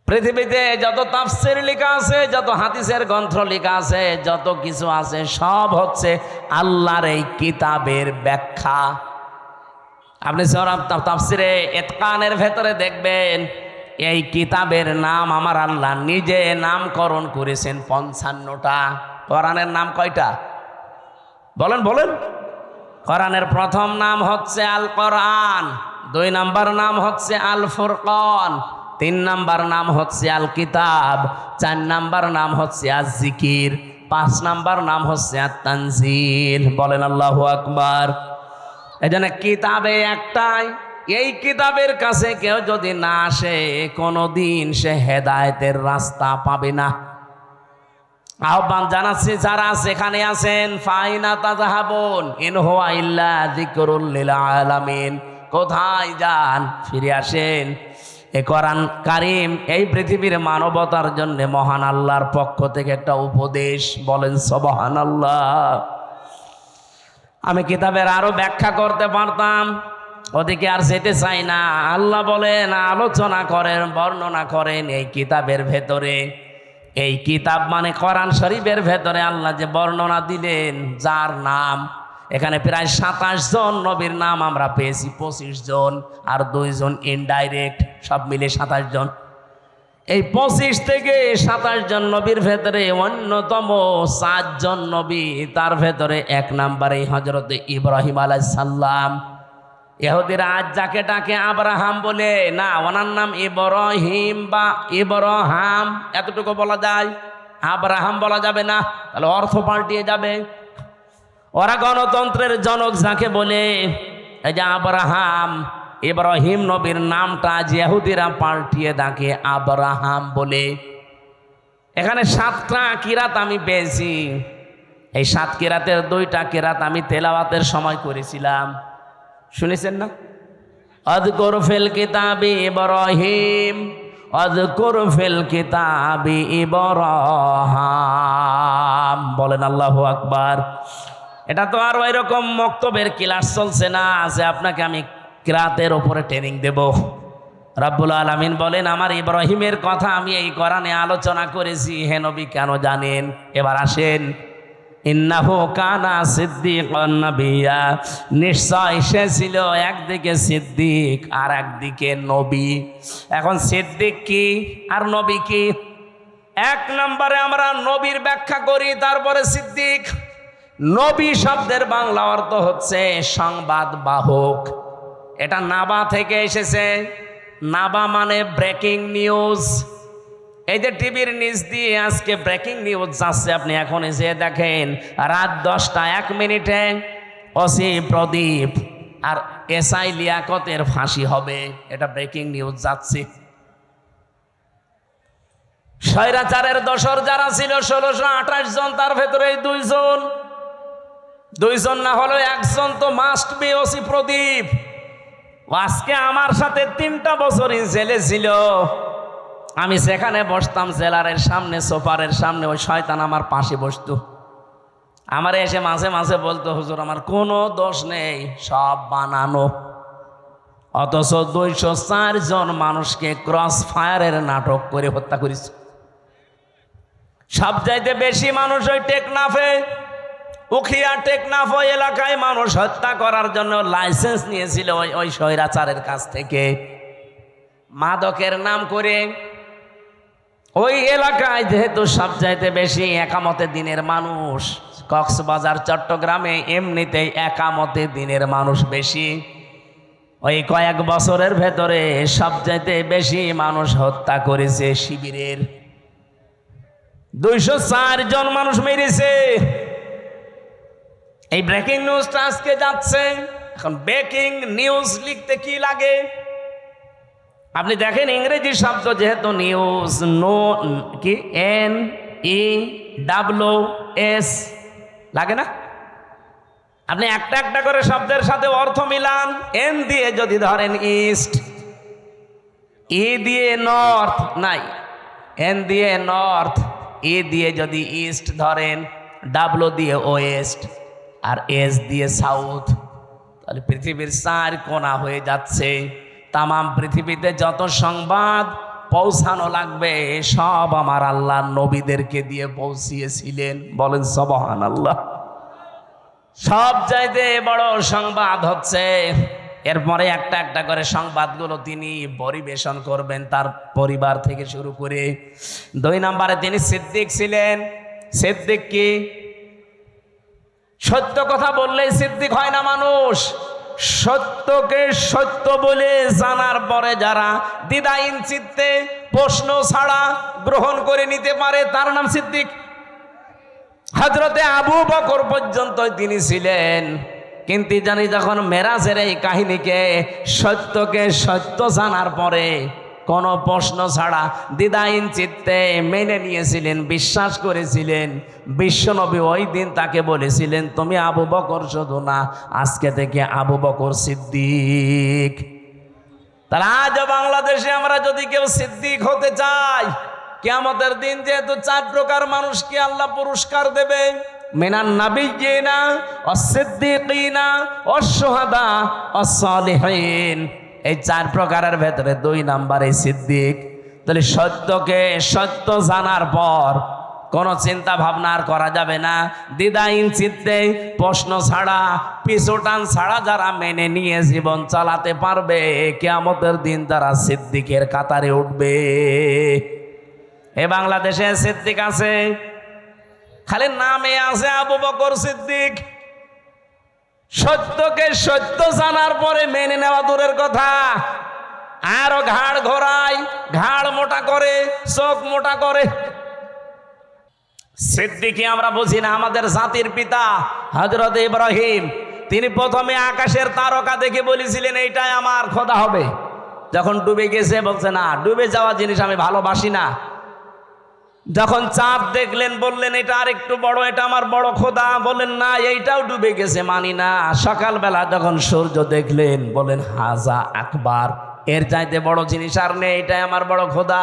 পৃথিবীতে যত তাফসীর লেখা আছে, যত হাদিসের গ্রন্থ লেখা আছে, যত কিছু আছে, সব হচ্ছে আল্লাহর এই কিতাবের ব্যাখ্যা। আপনি তাফসীরে ইতকানের ভেতরে দেখবেন, এই কিতাবের নাম আমার আল্লাহ নিজে নামকরণ করেছেন 55টা। কোরআনের নাম কয়টা? বলেন। কোরআনের প্রথম নাম হচ্ছে আল কোরআন, 2 নাম্বার নাম হচ্ছে আল ফুরকান, 3 নাম্বার নাম হচ্ছে আল কিতাব, 4 নাম্বার নাম হচ্ছে আজ জিকির, 5 নাম্বার নাম হচ্ছে আত তানজিল। বলেন আল্লাহু আকবার। এজন্য কিতাবে একটাই। এই কিতাবের কাছে কেউ যদি না আসে, কোনোদিন সে হেদায়েতের রাস্তা পাবে না। আহ্বান জানাচ্ছি, যারা সেখানে আছেন, ফাইনা তাযাহাবুন ইন হুয়া ইল্লা যিকরুল লিল আলামিন। কোথায় যান? ফিরে আসেন। এ কোরআন কারীম এই পৃথিবীর মানবতার জন্য মহান আল্লাহর পক্ষ থেকে একটা উপদেশ। বলেন সুবহানাল্লাহ। আমি কিতাবের আরো ব্যাখ্যা করতে পারতাম, ওদিকে আর যেতে চাই না। আল্লাহ বলেন, আলোচনা করেন, বর্ণনা করেন এই কিতাবের ভেতরে। এই কিতাব মানে কোরআন শরীফের ভেতরে আল্লাহ যে বর্ণনা দিলেন, যার নাম এখানে প্রায় 27 জন নবীর নাম আমরা পেয়েছি, 25 জন আর 2 জন ইনডাইরেক্ট, সব মিলে 27 জন। এই 25 থেকে 27 জন নবীর ভেতরে অন্যতম 4 জন নবী, তার ভেতরে 1 নম্বরে হযরত ইব্রাহিম আলাইহিস সালাম। ইহুদিরা আজ যাকে ডাকে আব্রাহাম বলে, না, ওনার নাম ইব্রাহিম বা ইব্রাহাম, এতটুকু বলা যায়, আব্রাহাম বলা যাবে না, তাহলে অর্থ পাল্টিয়ে যাবে। ওরা গণতন্ত্রের জনক যাকে বলে, এই যে আব্রাহাম, ইব্রাহিম নবীর নামটা ইহুদিরা পাল্টিয়ে ডাকে আব্রাহাম বলে। এখানে 7টা কিরাত আমি পেয়েছি। এই 7 কিরাতের 2টা কিরাত আমি তেলাওয়াতের সময় করেছিলাম, শুনেছেন না? আযকুর ফিল কিতাবি ইব্রাহিম আযকুর ফিল কিতাবি ইব্রাহিম। বলেন আল্লাহু আকবার। এটা তো আর ওই রকম মক্তবের ক্লাস চলছে না যে আপনাকে আমি কিরাতের উপরে ট্রেনিং দেব। রাব্বুল আলামিন বলেন আমার ইব্রাহিমের কথা আমি এই কোরআনে আলোচনা করেছি। হে নবী কেন জানেন? এবার আসেন। ইন্নাহু কানা সিদ্দিকান নাবিয়্যা, নিশ্চয় সে ছিল একদিকে সিদ্দিক আর একদিকে নবী। এখন সিদ্দিক কি আর নবী কি? এক নম্বরে আমরা নবীর ব্যাখ্যা করি, তারপরে সিদ্দিক। নবী শব্দের বাংলা অর্থ হচ্ছে সংবাদ বাহক। এটা নাবা থেকে এসেছে। নাবা মানে ব্রেকিং নিউজ। এই যে টিভির নিউজ দিয়ে আজকে ব্রেকিং নিউজ যাচ্ছে, আপনি এখন এসে দেখেন রাত 10টা 1 মিনিটে ওসি প্রদীপ আর এসআই লিয়াকতের ফাঁসি হবে, এটা ব্রেকিং নিউজ যাচ্ছে। স্বৈরাচারের দোসর যারা ছিল 1628 জন, তার ভেতরে দুইজন না হলেও একজন তো মাস্ট বি ওসি প্রদীপ। আজকে আমার সাথে 3টা বছরই জেলে ছিল। আমি সেখানে বসতাম জেলারের সামনে, সোফারের সামনে, ওই শয়তান আমার পাশে বসতো। আমার এসে মাঝে মাঝে বলতো হুজুর আমার কোনো দোষ নেই, সব বানানো। অথচ 204 জন মানুষকে ক্রস ফায়ারের নাটক করে হত্যা করেছে। সবচাইতে বেশি মানুষ ওই টেকনাফে, উখিয়া টেকনাফ ওই এলাকায় মানুষ হত্যা করার জন্য লাইসেন্স নিয়েছিল ওই স্বৈরাচারের কাছ থেকে, মাদকের নাম করে। ওই এলাকায় যেহেতু সবচাইতে বেশি একামতে দিনের মানুষ, কক্সবাজার চট্টগ্রামে এমনিতেই একামতে দিনের মানুষ বেশি। ওই কয়েক বছরের ভেতরে সবচাইতে বেশি মানুষ হত্যা করেছে শিবিরের। 204 জন মানুষ মেরেছে। এই ব্রেকিং নিউজটা আজকে যাচ্ছে। এখন ব্রেকিং নিউজ লিখতে কি লাগে? আপনি দেখেন ইংরেজি শব্দ যেহেতু নিউজ, নো কি NEWS লাগে না? আপনি একটা একটা করে শব্দের সাথে অর্থ মিলান। এন দিয়ে যদি ধরেন ইস্ট, ই দিয়ে নর্থ, নাই এন দিয়ে নর্থ, ই দিয়ে যদি ইস্ট ধরেন, ডাব্লু দিয়ে ওয়েস্ট, আর এস দিয়ে সাউথ, তাহলে পৃথিবীর 4 কোণা হয়ে যাচ্ছে। তামাম পৃথিবীতে যত সংবাদ পৌঁছানো লাগবে সব আমার আল্লাহ নবীদেরকে দিয়ে পৌঁছিয়েছিলেন। বলেন সুবহানাল্লাহ। সব চাইতে বড় সংবাদ হচ্ছে, এরপরে একটা একটা করে সংবাদগুলো তিনি পরিবেশন করবেন তার পরিবার থেকে শুরু করে। 2 নম্বরে তিনি সিদ্দিক ছিলেন। সিদ্দিক কি? সত্য কথা বললেই সিদ্দিক হয় না মানুষ। সত্যকে সত্য বলে জানার পরে যারা দ্বিধাহীন চিত্তে প্রশ্ন ছাড়া গ্রহণ করে নিতে পারে তার নাম সিদ্দিক। হযরতে আবু বকর পর্যন্ত তিনি ছিলেন, কিন্তু জানি যখন মেরাজের এই কাহিনীকে সত্যকে সত্য জানার পরে কোনো প্রশ্ন ছাড়া দ্বিধাহীন চিত্তে মেনে নিয়েছিলেন, বিশ্বাস করেছিলেন। বিশ্বনবী ওই দিন তাকে বলেছিলেন তুমি আবু বকর শুধু না, আজকে থেকে আবু বকর সিদ্দিক। তাহলে আজ বাংলাদেশে আমরা যদি কেউ সিদ্দিক হতে চাই, কিয়ামতের দিন যেহেতু 4 প্রকার মানুষকে আল্লাহ পুরস্কার দেবে, মিনান নাবিয়্যিনা ওয়াস-সিদ্দীকিনা ওয়াশ-শুহাদা ওয়াস-সালিহিন, এই 4 প্রকারের ভেতরে 2 নম্বরে সিদ্দিক। তাহলে সত্যকে সত্য জানার পর কোনো চিন্তা ভাবনা আর করা যাবে না। দ্বিধাহীন চিত্তে প্রশ্ন ছাড়া পিছুটান ছাড়া যারা মেনে নিয়ে জীবন চালাতে পারবে, কিয়ামতের দিন তারা সিদ্দিকের কাতারে উঠবে। এ বাংলাদেশে সিদ্দিক আছে, খালি নামে আছে আবু বকর সিদ্দিক। সত্যকে সত্য জানার পরে মেনে নেওয়া দূরের কথা, আরো ঘাড় ঘোরায়, ঘাড় মোটা করে, চোখ মোটা করে। সিদ্দিকী আমরা বুঝি না। আমাদের জাতির পিতা হযরত ইব্রাহিম, তিনি প্রথমে আকাশের তারকা দেখে বলেছিলেন এইটাই আমার খোদা হবে। যখন ডুবে গেছে বলছে না, ডুবে যাওয়া জিনিস আমি ভালোবাসি না। যখন চাঁদ দেখলেন বললেন এটা আর একটু বড়, এটা আমার বড় খোদা। বললেন না, এইটাও ডুবে গেছে, মানি না। সকালবেলা যখন সূর্য দেখলেন বলেন হাজা আকবার, এর চাইতে বড় জিনিস আর নেই, এটাই আমার বড় খোদা।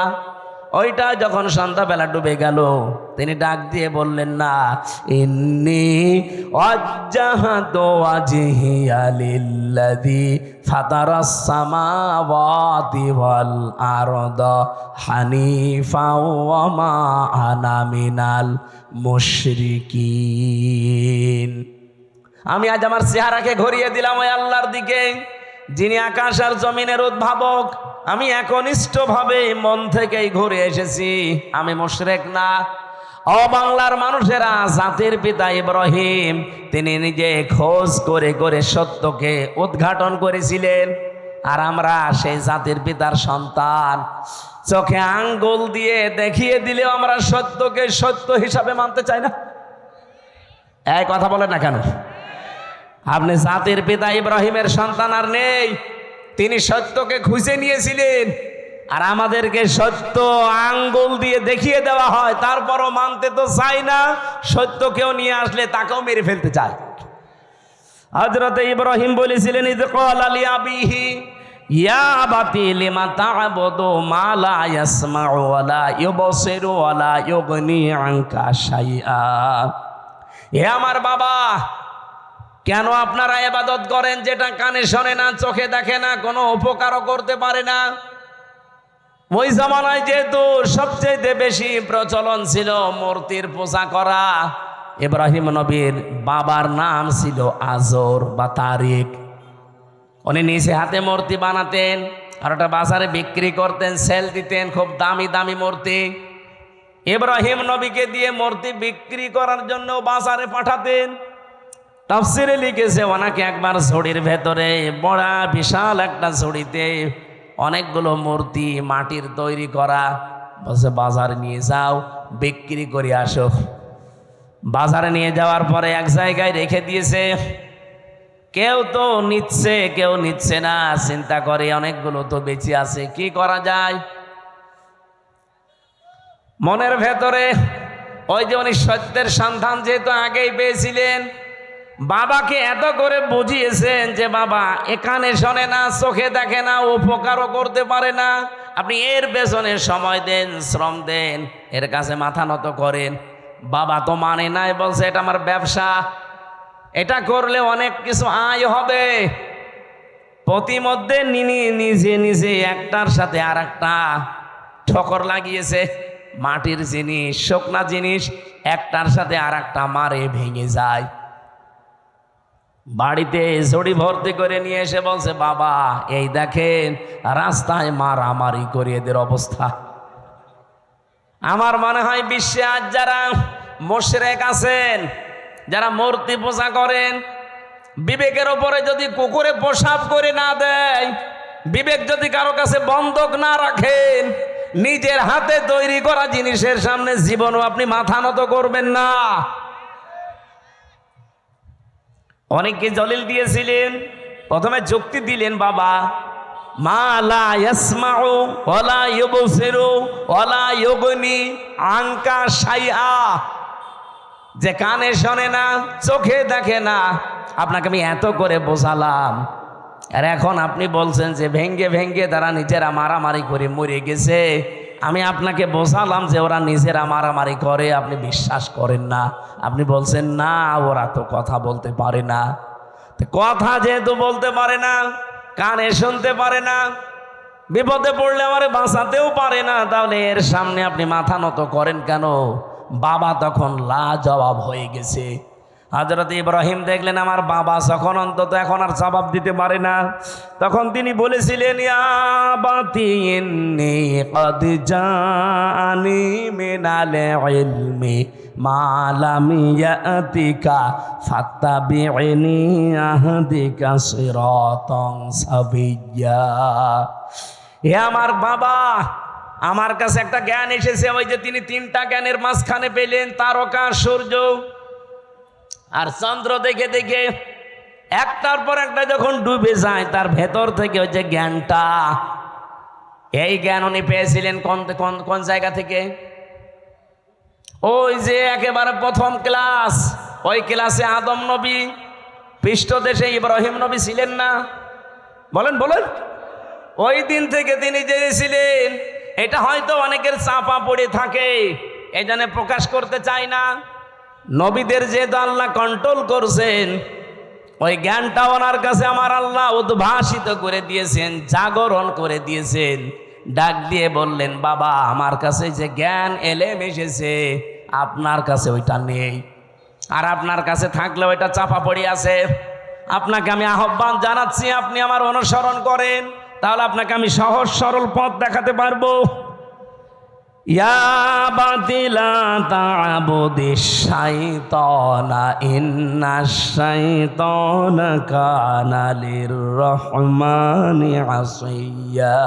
ওইটা যখন সন্ধ্যাবেলা ডুবে গেল, তিনি ডাক দিয়ে বললেন, না, ইন্নী ওয়াজ্জাহতু ওয়াজহিয়া লিল্লাযী ফাতারাস সামাওয়াতি ওয়াল আরদা হানিফা ওয়া মা আনা মিনাল মুশরিকিন। আমি আজ আমার চেহারাকে ঘুরিয়ে দিলাম ওই আল্লাহর দিকে, যিনি আকাশ আর জমিনের উদ্ভাবক। আমি একনিষ্ঠভাবে মন থেকেই ঘুরে এসেছি, আমি মুশরিক না। ও বাংলার মানুষেরা, জাতির পিতা ইব্রাহিম তিনি নিজে খোঁজ করে করে সত্যকে উদ্ঘাটন করেছিলেন, আর আমরা সেই জাতির পিতার সন্তান। চোখে আঙ্গুল দিয়ে দেখিয়ে দিলেও আমরা সত্যকে সত্য হিসাবে মানতে চাই না। এই কথা বলেন না কেন? আপনি জাতির পিতা ইব্রাহিমের সন্তান আর নেই, তিনি সত্যকে খুঁজে নিয়েছিলেন, আর আমাদেরকে সত্য আঙ্গুল দিয়ে দেখিয়ে দেওয়া হয়, তারপরও মানতে তো চাই না। সত্যকেও নিয়ে আসলে তাকেও মেরে ফেলতে চায়। হযরত ইব্রাহিম বলেছিলেন, ইয ক্বালা লিআবিহি ইয়া আবাতি লিমা তা'বুদু মা লা ইয়াসমা'ু ওয়া লা ইউবসিরু ওয়া লা ইউগনি আনকা শাইআ। হে আমার বাবা, কেন আপনারা ইবাদত করেন যেটা কানে শোনে না, চোখে দেখে না, কোনো উপকারও করতে পারে না? ওই জামানায় যেহেতু সবচেয়ে বেশি প্রচলন ছিল মূর্তির পূজা করা, ইব্রাহিম নবীর বাবার নাম ছিল আজর বা তারিক। উনি নিজে হাতে মূর্তি বানাতেন আর ওটা বাজারে বিক্রি করতেন, সেল দিতেন, খুব দামি দামি মূর্তি। ইব্রাহিম নবীকে দিয়ে মূর্তি বিক্রি করার জন্য বাজারে পাঠাতেন। তাফসিরে লিখেছে, ওনাকে একবার ঝুড়ির ভেতরে, বড় বিশাল একটা ঝুড়িতে অনেকগুলো মূর্তি মাটির তৈরি করা, বলছে বাজারে নিয়ে যাও, বিক্রি করে আসো। বাজারে নিয়ে যাওয়ার পরে এক জায়গায় রেখে দিয়েছে। কেউ তো নিচ্ছে, কেউ নিচ্ছে না। চিন্তা করে অনেকগুলো তো বেঁচে আছে, কি করা যায়? মনের ভেতরে ওই যে উনি সত্যের সন্ধান যেহেতু আগেই পেয়েছিলেন, বাবাকে এত করে বুঝিয়েছেন যে বাবা এখানে শোনে না, চোখে দেখে না, উপকারও করতে পারে না, আপনি এর পেছনে সময় দেন, শ্রম দেন, এর কাছে মাথা নত করেন। বাবা তো মানে নাই, বলছে এটা আমার ব্যবসা, এটা করলে অনেক কিছু আয় হবে। প্রতিমধ্যে নিজে নিজে একটার সাথে আর একটা ঠোকর লাগিয়েছে। মাটির জিনিস, শুকনা জিনিস একটার সাথে আর একটা মারে ভেঙে যায়। বাড়িতে ঝুড়ি ভর্তি করে নিয়ে এসে বলছে, বাবা এই দেখেন রাস্তায় মারামারি করে এদের অবস্থা। আমার মনে হয় বিশ্বে আজ যারা মুশরিক আছেন, যারা মূর্তি পূজা করেন, বিবেকের ওপরে যদি কুকুরে পেশাব করে না দেয়, বিবেক যদি কারো কাছে বন্ধক না রাখেন, নিজের হাতে তৈরি করা জিনিসের সামনে জীবনও আপনি মাথা নত করবেন না। অনেককে দলিল দিয়েছিলেন, প্রথমে যুক্তি দিলেন, বাবা মা লা ইয়াসমাউ ওয়া লা ইউবসিরু ওয়া লা ইউগনি আনকা শাইআ, যে কানে শোনে না, চোখে দেখে না, আপনাকে আমি এত করে বোঝালাম, আর এখন আপনি বলছেন যে ভেঙ্গে ভেঙ্গে তারা নিজেরা মারামারি করে মরে গেছে। আমি আপনাকে বোঝালাম যে ওরা নিজেরা মারামারি করে, আপনি বিশ্বাস করেন না। আপনি বলছেন না, ওরা তো কথা বলতে পারে না। কথা যেহেতু বলতে পারে না, কানে শুনতে পারে না, বিপদে পড়লে আমারে বাঁচাতেও পারে না, তাহলে এর সামনে আপনি মাথা নত করেন কেন? বাবা তখন লাজবাব হয়ে গেছে। হযরত ইব্রাহিম দেখলেন আমার বাবা যখন অন্তত এখন আর জবাব দিতে পারে না, তখন তিনি বলেছিলেন, ইয়া আবাতি ইন্নী ক্বাদ জাআনি মিনাল ইলমি মা লাম ইয়াতিকা ফাত্তাবি'নি আহদিকা সিরাতান সাবিয়্যা। হে আমার বাবা, আমার কাছে একটা জ্ঞান এসেছে, ওই যে তিনি তিনটা জ্ঞানের মাঝখানে পেলেন, তারকা, সূর্য আর চন্দ্র। দেখে দেখে একটার পর একটা যখন ডুবে যায়, তার ভেতর থেকে ওই যে জ্ঞানটা, এই জ্ঞান উনি পেয়েছিলেন কোন জায়গা থেকে? ওই যে একেবারে প্রথম ক্লাস, ওই ক্লাসে আদম নবী, পৃষ্ঠদেশে ইব্রাহিম নবী ছিলেন না? বলেন বলেন, ওই দিন থেকে তিনি জেনেছিলেন এটা হয়তো অনেকের চাপা পড়ে থাকে, এই জন্য প্রকাশ করতে চায় না। নবীদের যেহেতু আল্লাহ কন্ট্রোল করছেন, ওই জ্ঞানটা ওনার কাছে আমার আল্লাহ উদ্ভাসিত করে দিয়েছেন, জাগরণ করে দিয়েছেন। ডাক দিয়ে বললেন, বাবা আমার কাছে যে জ্ঞান এলেম এসেছে আপনার কাছে ওইটা নেই, আর আপনার কাছে থাকলে ওইটা চাপা পড়ে আছে। আপনাকে আমি আহ্বান জানাচ্ছি, আপনি আমার অনুসরণ করেন, তাহলে আপনাকে আমি সহজ সরল পথ দেখাতে পারবো। ইয়া বাতিলা তা'বুদিশ শাইতানা ইন্নাশ শাইতানা কানা লির-রহমানি আসিয়া।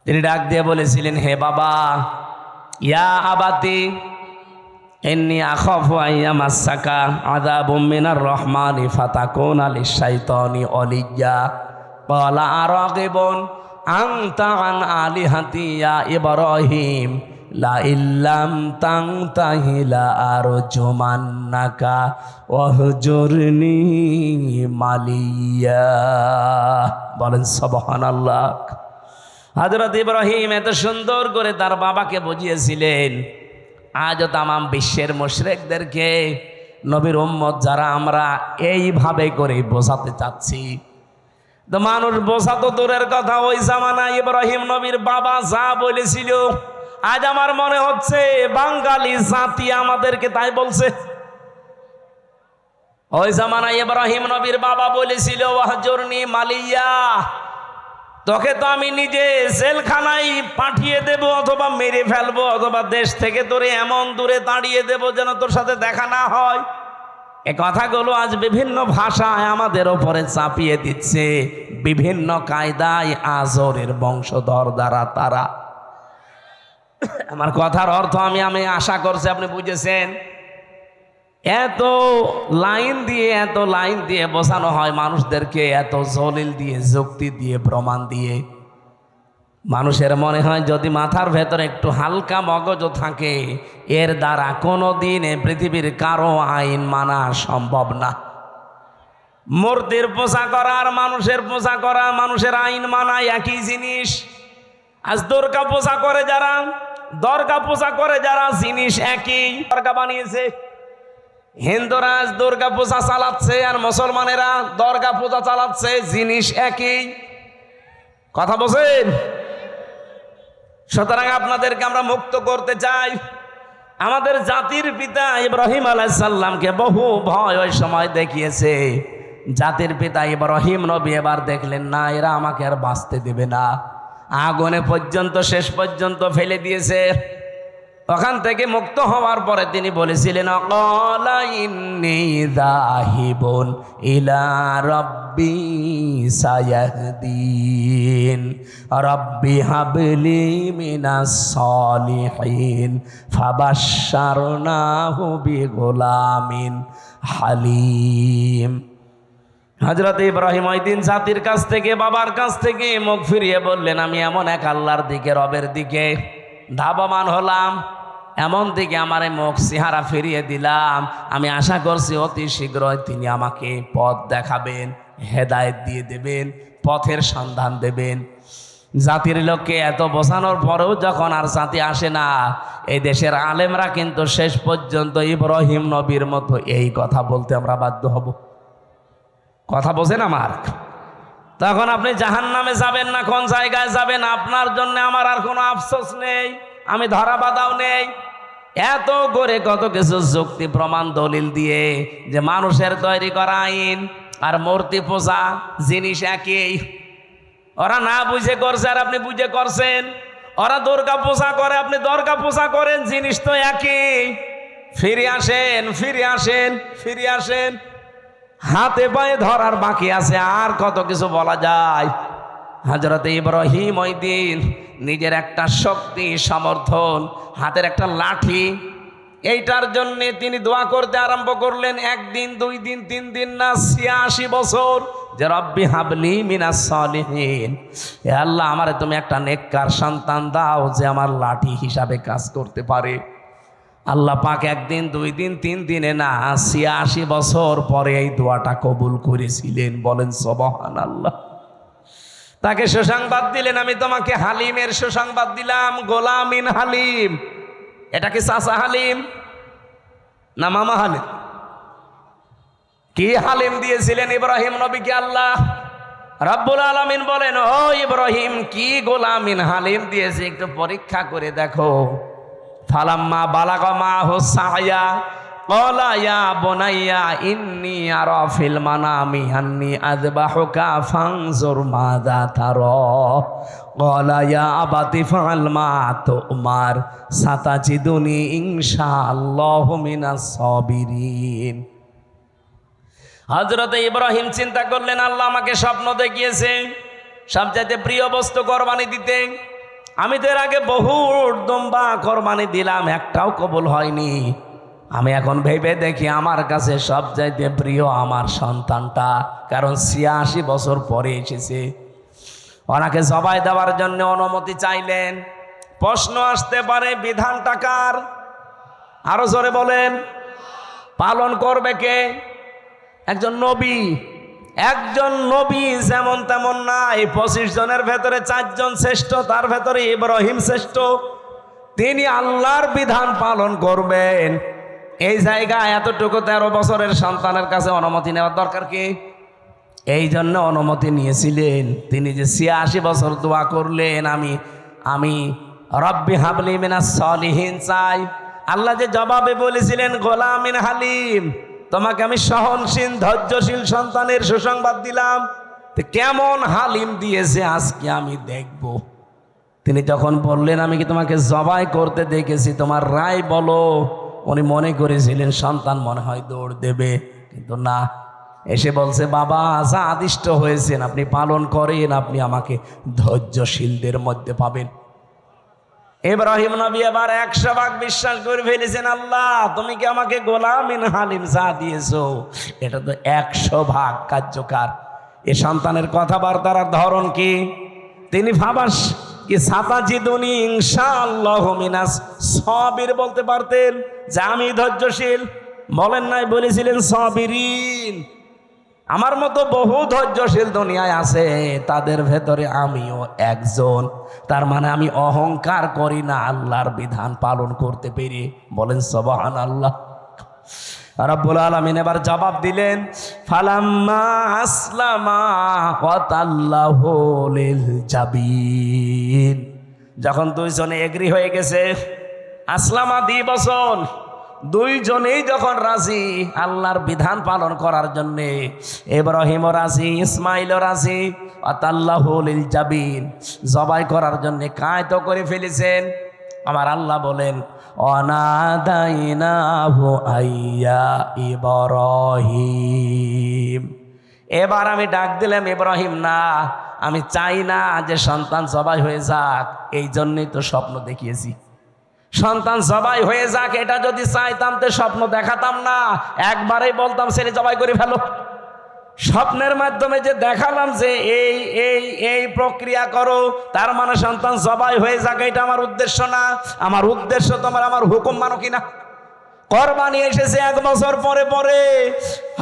তিনি ডাক দিয়ে বলেছিলেন, হে বাবা, ইয়া আবাতি ইন্নী আখাফু আইয়ামাসসাকা আযাবুম মিনার রহমানি ফাতাকুনা লিশ-শাইতানি ওলিয়্যা। ক্বালা আরাগিবুন আনতা আন আলিহাতি ইয়া ইব্রাহিম লা ইল্লাম তানতাহি লা আরজুমান্নাকা ওয়াহজুরনি মালিয়া। বলেন সুবহানাল্লাহ। হযরত ইব্রাহিম এত সুন্দর করে তার বাবাকে বুঝিয়েছিলেন। আজও তামাম বিশ্বের মুশরিকদেরকে নবীর উম্মত যারা আমরা এইভাবে করে বোঝাতে চাচ্ছি। তো মানুষ বোঝা তো দূরের কথা, ওই জামানায় ইব্রাহিম নবীর বাবা যা বলেছিল, আজ আমার মনে হচ্ছে বাঙালি জাতি আমাদেরকে তাই বলছে। ওই জামানায় ইব্রাহিম নবীর বাবা বলেছিল, ওয়াহজুরনি মালিয়া, তোকে তো আমি নিজে জেলখানায় পাঠিয়ে দেব, অথবা মেরে ফেলবো, অথবা দেশ থেকে তোরে এমন দূরে দাঁড়িয়ে দেব যেন তোর সাথে দেখা না হয়। এ কথাগুলো আজ বিভিন্ন ভাষায় আমাদের ওপরে চাপিয়ে দিচ্ছে, বিভিন্ন কায়দায় আজরের বংশধর দ্বারা তারা। আমার কথার অর্থ আমি আশা করছি আপনি বুঝেছেন। এত লাইন দিয়ে বোঝানো হয় মানুষদেরকে, এত জলিল দিয়ে, যুক্তি দিয়ে, প্রমাণ দিয়ে। মানুষের মনে হয় যদি মাথার ভেতরে একটু হালকা মগজ থাকে, এর দ্বারা কোনো দিন পৃথিবীর কারো আইন মানা সম্ভব না। মূর্তির পূজা করা আর মানুষের পূজা করা, মানুষের আইন মানা একই জিনিস। আজ দুর্গা পূজা করে যারা, দরগা পূজা করে যারা, জিনিস একই। দরগা বানিয়েছে, হিন্দুরা আজ দুর্গা পূজা চালাচ্ছে আর মুসলমানেরা দরগা পূজা চালাচ্ছে, জিনিস একই। কথা বলছেন? সুতরাং আপনাদেরকে আমরা মুক্ত করতে চাই। আমাদের জাতির পিতা ইব্রাহিম আলাইহিস সালামকে বহু ভয় ওই সময় দেখিয়েছে। জাতির পিতা ইব্রাহিম নবী এবার দেখলেন না, এরা আমাকে আর বাঁচতে দেবে না, আগুনে পর্যন্ত শেষ পর্যন্ত ফেলে দিয়েছে। ওখান থেকে মুক্ত হওয়ার পরে তিনি বলেছিলেন, ক্বালা ইন্নী যাহিবুন ইলা রাব্বি সায়াহদিন রাব্বি হাবলি মিনাস সালিহিন ফাবাশশারনাহু বিগুলামিন হালিম। হযরত ইব্রাহিম ওই দিন জাতির কাছ থেকে, বাবার কাছ থেকে মুখ ফিরিয়ে বললেন, আমি এমন এক আল্লাহর দিকে, রবের দিকে ধাবমান হলাম, এমন দিকে আমার মুখ চেহারা ফিরিয়ে দিলাম। আমি আশা করছি অতি শীঘ্রই তিনি আমাকে পথ দেখাবেন, হেদায়েত দিয়ে দেবেন, পথের সন্ধান দেবেন। জাতির লোককে এত বোঝানোর পরেও যখন আর জাতি আসে না, এই দেশের আলেমরা কিন্তু শেষ পর্যন্ত ইব্রাহিম নবীর মতো এই কথা বলতে আমরা বাধ্য হব। কথা বোঝেন আমার? তখন আপনি জাহান্নামে যাবেন না, কোন জায়গায় যাবেন আপনার জন্য আমার আর কোনো আফসোস নেই, আমি ধরা বাঁধাও নেই। এত করে কত কিছু যুক্তি প্রমাণ দলিল দিয়ে যে মানুষের তৈরি করা আইন আর মূর্তি পূজা জিনিস একই। ওরা না বুঝে করছে আর আপনি বুঝে করছেন। ওরা দুর্গা পূজা করে, আপনি দুর্গা পূজা করেন, জিনিস তো একই। ফিরে আসেন, ফিরে আসেন, ফিরে আসেন। হাতে পায়ে ধরার বাকি আছে, আর কত কিছু বলা যায়। হযরত ইব্রাহিম ওই দিন নিজের একটা শক্তি, সমর্থন, হাতের একটা লাঠি, এইটার জন্যে তিনি দোয়া করতে আরম্ভ করলেন। একদিন, 2 দিন, 3 দিন না, 86 বছর, যে রব্বি হাবলি মিনাস সালিহিন, হে আল্লাহ আমারে তুমি একটা নেককার সন্তান দাও যে আমার লাঠি হিসাবে কাজ করতে পারে। আল্লাহ পাক 1 দিন, 2 দিন, 3 দিনে না, 86 বছর পরে এই দোয়াটা কবুল করেছিলেন। বলেন সুবহানাল্লাহ। তাকে সুসংবাদ দিলেন, আমি তোমাকে হালিমের সুসংবাদ দিলাম, গোলামিন হালিম। এটা কি চাচা হালিম না মামা হালিম? কি হালিম দিয়েছিলেন ইব্রাহিম নবীকে আল্লাহ রাব্বুল আলামিন বলেন, ও ইব্রাহিম, কি গোলামিন হালিম দিয়েছে একটু পরীক্ষা করে দেখো। ফালাম্মা বালাগা মাহু সায়া ক্বালা ইয়া বুনাইয়া ইন্নী আরা ফিল মানামি আন্নী আযবাহুকা ফানজুর মাযা তারা ক্বালা ইয়া আবাতি ফাআল মা তুমার সাতাজিদুনি ইনশাআল্লাহু মিনাস সাবিরিন। হযরত ইব্রাহিম চিন্তা করলেন, আল্লাহ আমাকে স্বপ্ন দেখিয়েছে সবচাইতে প্রিয় বস্তু কোরবানি দিতে। আমি তো এর আগে বহু দুম্বা কোরবানি দিলাম, একটাও কবুল হয়নি। আমি এখন ভেবে দেখি আমার কাছে সবচাইতে প্রিয় আমার সন্তানটা, কারণ ৮৬ বছর পরে এসেছে। ওনাকে জবাই দেওয়ার জন্য অনুমতি চাইলেন। প্রশ্ন আসতে পারে, বিধানটা কার? আরো জোরে বলেন। পালন করবে কে? একজন নবী। একজন নবী যেমন তেমন না। এই ২৫ জনের ভেতরে ৪ জন শ্রেষ্ঠ, তার ভেতরে ইব্রাহিম শ্রেষ্ঠ। তিনি আল্লাহর বিধান পালন করবেন, এই জায়গায় এতটুকু ১৩ বছরের সন্তানের কাছে অনুমতি নেওয়ার দরকার কি? এই জন্য অনুমতি নিয়েছিলেন। তিনি যে ৮৬ বছর দোয়া করলেন, আমি রব্বি হাবলি মিনাস সলিহিন চাই। আল্লাহ যে জবাবে বলেছিলেন গোলামিন হালিম, তোমাকে আমি সহনশীল ধৈর্যশীল সন্তানের সুসংবাদ দিলাম। কেমন হালিম দিয়েছে আজকে আমি দেখব। তিনি যখন বললেন, আমি কি তোমাকে জবাই করতে দেখেছি, তোমার রায় বলো। উনি মনে করেছিলেন সন্তান মনে হয় দৌড় দেবে, কিন্তু না, এসে বলছে, বাবা যা আদিষ্ট হয়েছেন আপনি পালন করেন, আপনি আমাকে ধৈর্যশীলদের মধ্যে পাবেন। ইব্রাহিম নবী এবার ১০০ ভাগ বিশ্বাস করে ফেলেছেন, আল্লাহ তুমি কি আমাকে গোলামিন হালিম যা দিয়েছো এটা তো ১০০ ভাগ কার্যকর। এ সন্তানের কথাবার্তার ধরন কি? তিনি ভাবাস কি সাতাজিদুনি ইনশাআল্লাহু মিনাস সাবির বলতে পারতেন, যে আমি ধৈর্যশীল। বলেন নাই, বলেছিলেন সাবিরিন। আমার মতো বহু ধৈর্যশীল দুনিয়ায় আছে, তাদের ভেতরে আমিও একজন। তার মানে আমি অহংকার করি না আল্লাহর বিধান পালন করতে পেরে। বলেন সুবহানাল্লাহ। রাব্বুল আলামিন এবার জবাব দিলেন, ফালাম্মা আসলামা ওয়া তাল্লাহু লিল জাবিন। যখন দুইজনে এগ্রি হয়ে গেছে, আসলামা দ্বিবচন, দুইজনেই যখন রাজি আল্লাহর বিধান পালন করার জন্যে, ইব্রাহিমও রাজি, ইসমাইলও রাজি, আতাল্লাহু লিল জাবিন, জবাই করার জন্যে কায়তো করে ফেলেছেন। আমার আল্লাহ বলেন, অনাদাইনাহু আইয়া ইব্রাহিম। এবার আমি ডাক দিলাম, ইব্রাহিম না, আমি চাই না যে সন্তান জবাই হয়ে যাক, এই জন্যই তো স্বপ্ন দেখিয়েছি। সন্তান জবাই হয়ে যাক এটা যদি চাইতাম তো স্বপ্ন দেখাতাম না, একবারেই বলতাম ছেলে জবাই করে ফেলো। স্বপ্নের মাধ্যমে যে দেখালাম যে এই এই এই প্রক্রিয়া করো, তার মানে সন্তান জবাই হয়ে যাক, এটা আমার উদ্দেশ্য না। আমার উদ্দেশ্য তোমার আমার হুকুম মানো কিনা। কোরবানি এসেছে ১ বছর পরে পরে।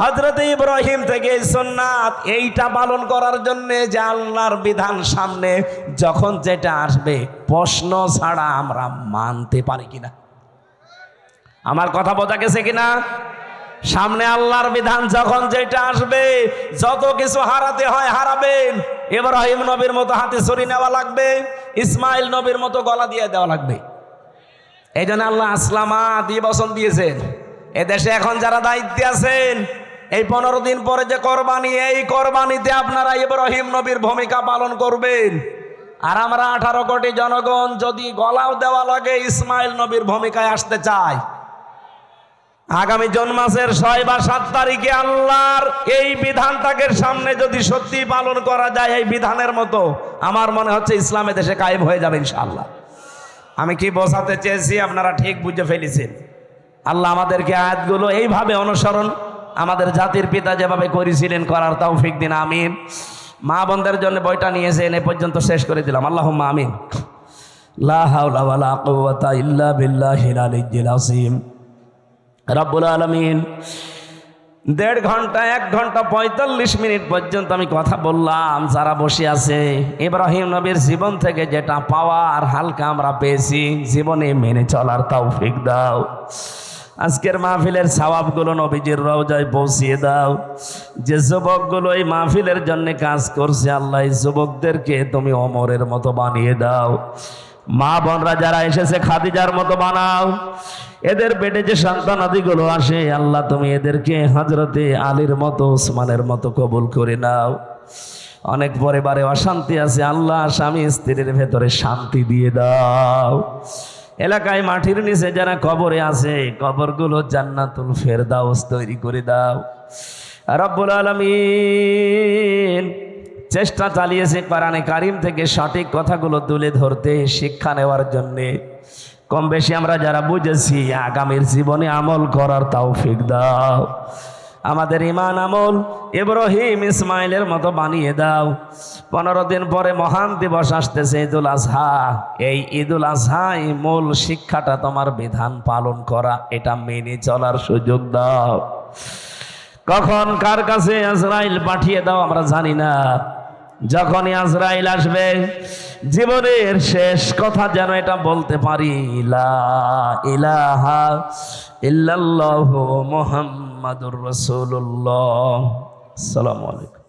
হযরত ইব্রাহিম থেকে সুন্নাত এইটা পালন করার জন্য, যে আল্লাহর বিধান সামনে যখন যেটা আসবে প্রশ্ন ছাড়া আমরা মানতে পারি কিনা। আমার কথা বোঝা গেছে কিনা? সামনে আল্লাহর বিধান যখন যেটা আসবে, যত কিছু হারাতে হয় হারাবেন। ইব্রাহিম নবীর মতো হাতে ছুরি নেওয়া লাগবে, ইসমাইল নবীর মতো গলা দিয়ে দেওয়া লাগবে। এই জন্য আল্লাহ আসলামা দ্বিবচন দিয়েছেন। এদেশে এখন যারা দায়িত্বে আছেন, এই ১৫ দিন পরে যে কোরবানি, এই কোরবানিতে আপনারা ইব্রাহিম নবীর ভূমিকা পালন করবেন। আর আমরা ১৮ কোটি জনগণ যদি গলাও দেওয়া লাগে ইসমাইল নবীর ভূমিকায় আসতে চাই। আগামী জুন মাসের ৬ বা ৭ তারিখে আল্লাহর এই বিধানটাকে সামনে যদি সত্যি পালন করা যায় এই বিধানের মতো, আমার মনে হচ্ছে ইসলামে দেশে কায়েম হয়ে যাবে ইনশাআল্লাহ। আমি কি বোঝাতে চেয়েছি আপনারা ঠিক বুঝে ফেলেছেন। আল্লাহ আমাদেরকে আয়াতগুলো এইভাবে অনুসরণ আমাদের জাতির পিতা যেভাবে করেছিলেন করার তৌফিক দিন, আমিন। মা বোনদের জন্য বইটা নিয়েছেন, এ পর্যন্ত শেষ করে দিলাম। আল্লাহুম্মা আমিন। লা হাওলা ওয়ালা কুওয়াতা ইল্লা বিল্লাহিল আলিয়্যিল আযীম। রব্বুল আলামিন 1.5 ঘন্টা 1 ঘন্টা 45 মিনিট পর্যন্ত আমি কথা বললাম। যারা বসে আছে, ইব্রাহিম নবীর জীবন থেকে যেটা পাওয়ার হালকা আমরা পেয়েছি, জীবনে মেনে চলার তৌফিক দাও। আজকের মাহফিলের সওয়াবগুলো নবীজির রওজায় পৌঁছিয়ে দাও। যে যুবকগুলো এই মাহফিলের জন্য কাজ করছে, আল্লাহ এই যুবকদেরকে তুমি ওমরের মতো বানিয়ে দাও। মা বোনরা যারা এসেছে খাদিজার মতো বানাও। এদের পেটে যে সন্তানাদিগুলো আসে, আল্লাহ তুমি এদেরকে হযরতে আলীর মতো, ওসমানের মতো কবুল করে নাও। অনেক পরিবারে অশান্তি আছে, আল্লাহ স্বামী স্ত্রীর ভেতরে শান্তি দিয়ে দাও। এলাকায় মাটির নিচে যারা কবরে আছে, কবরগুলো জান্নাতুল ফেরদাউস তৈরি করে দাও। রব্বুল আলামিন চেষ্টা চালিয়েছে কোরআনে কারিম থেকে সঠিক কথাগুলো তুলে ধরতে, শিক্ষা নেওয়ার জন্যে। কম বেশি আমরা যারা বুঝেছি, আগামীর জীবনে আমল করার তৌফিক দাও। আমাদের ঈমান আমল ইব্রাহিম ইসমাইলের মতো বানিয়ে দাও। 15 দিন পরে মহান দিবস আসতেছে, ঈদুল আজহা। এই ঈদুল আজহায় মূল শিক্ষাটা তোমার বিধান পালন করা, এটা মেনে চলার সুযোগ দাও। কখন কার কাছে আজরাইল পাঠিয়ে দাও আমরা জানি না। যখনই আজরাইল আসবে, জীবনের শেষ কথা যেন এটা বলতে পারি, লা ইলাহা ইল্লাল্লাহু মুহাম্মাদুর রাসূলুল্লাহ। আসসালামু আলাইকুম।